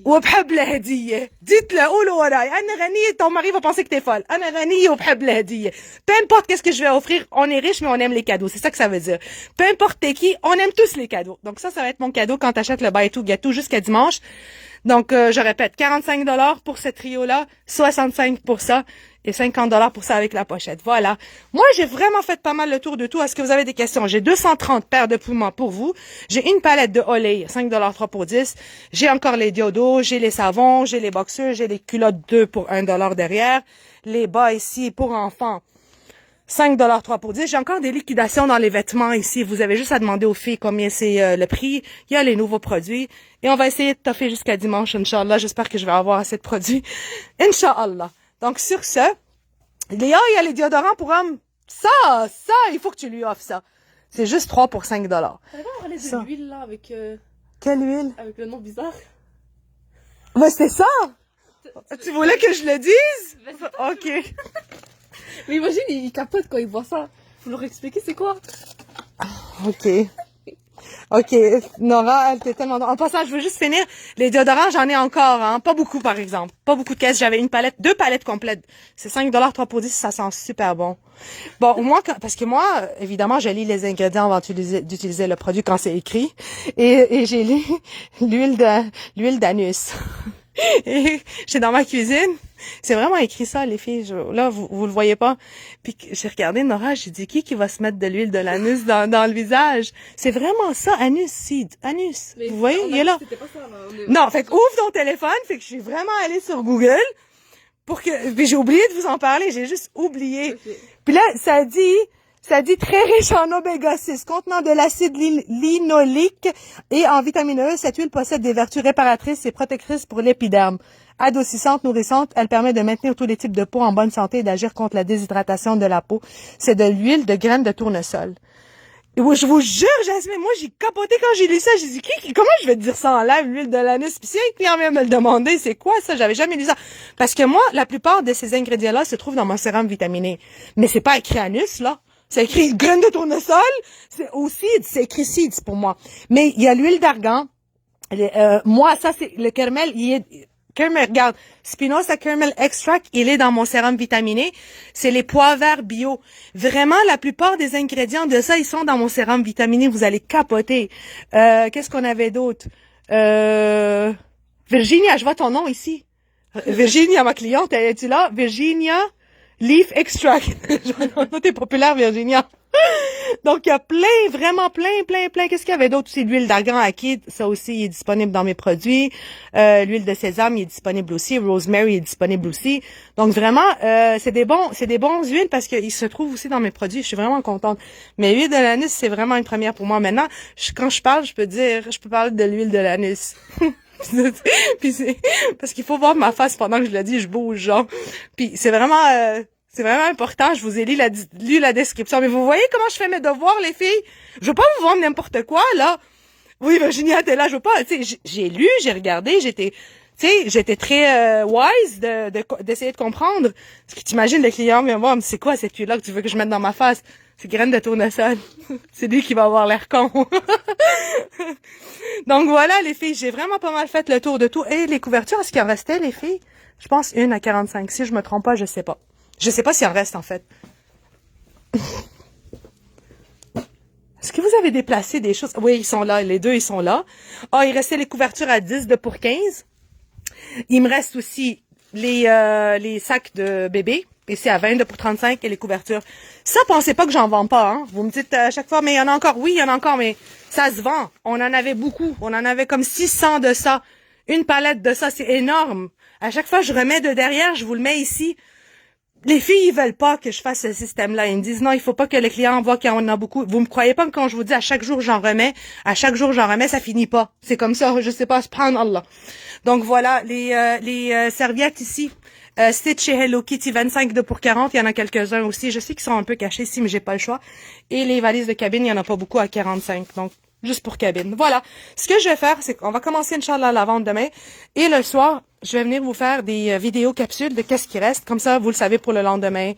وبحب الهدية. Dites-le, قولوا وراي. أنا غنية, ton mari va penser que t'es folle. أنا غنية وبحب الهدية. Peu importe qu'est-ce que je vais offrir, on est riche, mais on aime les cadeaux. C'est ça que ça veut dire. Peu importe t'es qui, on aime tous les cadeaux. Donc ça va être mon cadeau quand t'achètes le buy two get two jusqu'à dimanche. Donc, je répète, 45 $ pour ce trio-là, 65 pour ça, et 50 $ pour ça avec la pochette. Voilà. Moi, j'ai vraiment fait pas mal le tour de tout. Est-ce que vous avez des questions? J'ai 230 paires de poumons pour vous. J'ai une palette de Olay, 5 $ 3 pour 10. J'ai encore les diodos, j'ai les savons, j'ai les boxeurs, j'ai les culottes 2 pour 1 $ derrière. Les bas ici pour enfants. 5 $ 3 pour 10. J'ai encore des liquidations dans les vêtements ici. Vous avez juste à demander aux filles combien c'est le prix. Il y a les nouveaux produits. Et on va essayer de toffer jusqu'à dimanche, Inch'Allah. J'espère que je vais avoir assez de produits. Inch'Allah. Donc, sur ce, il y a les déodorants pour hommes. Ça, il faut que tu lui offres ça. C'est juste 3 pour 5 $. T'avais pas parlé de l'huile, là, avec... Quelle huile? Avec le nom bizarre. Ouais, c'est ça! Tu voulais que je le dise? Ok. Mais imagine, il capote quand il voit ça. Faut leur expliquer c'est quoi. Ok. Ok, Nora, elle était tellement... En passant, je veux juste finir. Les déodorants, j'en ai encore, hein. Pas beaucoup, par exemple. Pas beaucoup de caisses. J'avais une palette, 2 palettes complètes. C'est 5 $ 3 pour 10, ça sent super bon. Bon, au moins, parce que moi, évidemment, je lis les ingrédients avant d'utiliser le produit quand c'est écrit. Et j'ai lu l'huile d'anus. Et j'ai dans ma cuisine. C'est vraiment écrit ça, les filles. Là, vous le voyez pas. Puis j'ai regardé Nora, j'ai dit qui va se mettre de l'huile de l'anus dans le visage. C'est vraiment ça, anus seed, anus. Mais vous voyez, il est là. Pas ça, non, fait que ouvre ton téléphone. Fait que je suis vraiment allée sur Google puis j'ai oublié de vous en parler. J'ai juste oublié. Okay. Puis là, ça dit très riche en oméga 6, contenant de l'acide linoléique et en vitamine E. Cette huile possède des vertus réparatrices et protectrices pour l'épiderme. Adoucissante, nourrissante, elle permet de maintenir tous les types de peau en bonne santé et d'agir contre la déshydratation de la peau. C'est de l'huile de graines de tournesol. Et je vous jure, Jasmine, moi, j'ai capoté quand j'ai lu ça. J'ai dit, comment je vais te dire ça en live, l'huile de l'anus? Puis si un client vient me le demander, c'est quoi ça? J'avais jamais lu ça. Parce que moi, la plupart de ces ingrédients-là se trouvent dans mon sérum vitaminé. Mais c'est pas écrit anus, là. C'est écrit graines de tournesol. C'est aussi, c'est écrit seeds pour moi. Mais il y a l'huile d'argan. Moi, ça, c'est le caramel, caramel, regarde, Spinoza Caramel Extract, il est dans mon sérum vitaminé. C'est les pois verts bio. Vraiment, la plupart des ingrédients de ça, ils sont dans mon sérum vitaminé. Vous allez capoter. Qu'est-ce qu'on avait d'autre? Virginia, je vois ton nom ici. Virginia, ma cliente, es-tu là? Virginia Leaf Extract. T'es populaire, Virginia. Donc, il y a vraiment plein. Qu'est-ce qu'il y avait d'autre? C'est l'huile d'argan acide. Ça aussi, il est disponible dans mes produits. L'huile de sésame, il est disponible aussi. Rosemary est disponible aussi. Donc, vraiment, c'est des bons huiles parce qu'ils se trouvent aussi dans mes produits. Je suis vraiment contente. Mais l'huile de l'anus, c'est vraiment une première pour moi. Maintenant, quand je parle, je peux parler de l'huile de l'anus. Puis parce qu'il faut voir ma face pendant que je le dis, je bouge, genre. Puis c'est vraiment important. Je vous ai lu la description. Mais vous voyez comment je fais mes devoirs, les filles? Je veux pas vous vendre n'importe quoi, là. Oui, Virginia, t'es là, je veux pas. Tu sais, j'ai lu, j'ai regardé, j'étais très wise d'essayer de comprendre. Parce que t'imagines, le client vient voir, mais c'est quoi cette huile-là que tu veux que je mette dans ma face? C'est graines de tournesol. C'est lui qui va avoir l'air con. Donc voilà, les filles, j'ai vraiment pas mal fait le tour de tout. Et les couvertures, est-ce qu'il en restait, les filles? Je pense 1 à 45. Si je me trompe pas, je sais pas. Je sais pas s'il en reste, en fait. Est-ce que vous avez déplacé des choses? Oui, ils sont là. Les deux, ils sont là. Ah, il restait les couvertures à 10 de pour 15. Il me reste aussi les sacs de bébé. Et c'est à 20 de pour 35 et les couvertures. Ça, pensez pas que j'en vends pas, hein. Vous me dites à chaque fois, mais il y en a encore. Oui, il y en a encore, mais ça se vend. On en avait beaucoup. On en avait comme 600 de ça. Une palette de ça, c'est énorme. À chaque fois, je remets de derrière, je vous le mets ici. Les filles, ils veulent pas que je fasse ce système-là. Ils me disent non, il faut pas que les clients voient qu'il y en a beaucoup. Vous me croyez pas que quand je vous dis à chaque jour j'en remets, ça finit pas. C'est comme ça, je sais pas, subhanallah. Donc voilà, les serviettes ici. Stitch chez Hello Kitty, 25 de pour 40. Il y en a quelques-uns aussi. Je sais qu'ils sont un peu cachés ici, mais j'ai pas le choix. Et les valises de cabine, il y en a pas beaucoup à 45. Donc, juste pour cabine. Voilà. Ce que je vais faire, c'est qu'on va commencer, Inch'Allah, la vente demain. Et le soir, je vais venir vous faire des vidéos capsules de qu'est-ce qui reste. Comme ça, vous le savez pour le lendemain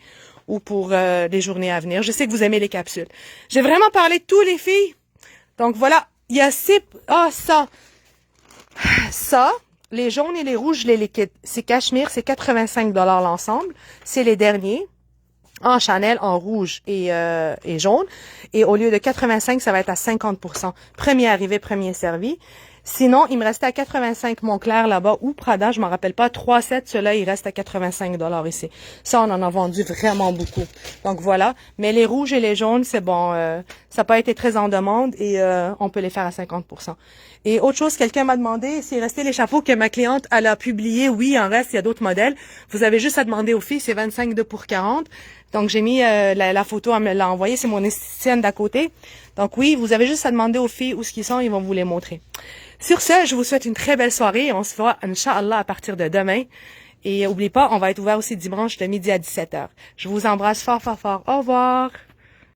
ou pour les journées à venir. Je sais que vous aimez les capsules. J'ai vraiment parlé de tous, les filles. Donc voilà. Il y a ça. Les jaunes et les rouges, les liquides. C'est Cachemire, c'est 85 $ l'ensemble. C'est les derniers. En Chanel, en rouge et jaune. Et au lieu de 85, ça va être à 50%. Premier arrivé, premier servi. Sinon, il me restait à 85 Montclair là-bas ou Prada, je m'en rappelle pas. 3 sets, ceux-là, il reste à 85 $ ici. Ça, on en a vendu vraiment beaucoup. Donc voilà. Mais les rouges et les jaunes, c'est bon. Ça n'a pas été très en demande et on peut les faire à 50%. Et autre chose, quelqu'un m'a demandé s'il restait les chapeaux que ma cliente, elle a publié. Oui, il en reste, il y a d'autres modèles. Vous avez juste à demander aux filles, c'est 25 de pour 40. Donc, j'ai mis la photo, elle me l'a envoyée, c'est mon esthéticienne d'à côté. Donc oui, vous avez juste à demander aux filles où ce qu'ils sont, ils vont vous les montrer. Sur ce, je vous souhaite une très belle soirée. On se voit, Inch'Allah, à partir de demain. Et n'oubliez pas, on va être ouvert aussi dimanche de midi à 17h. Je vous embrasse fort, fort, fort. Au revoir.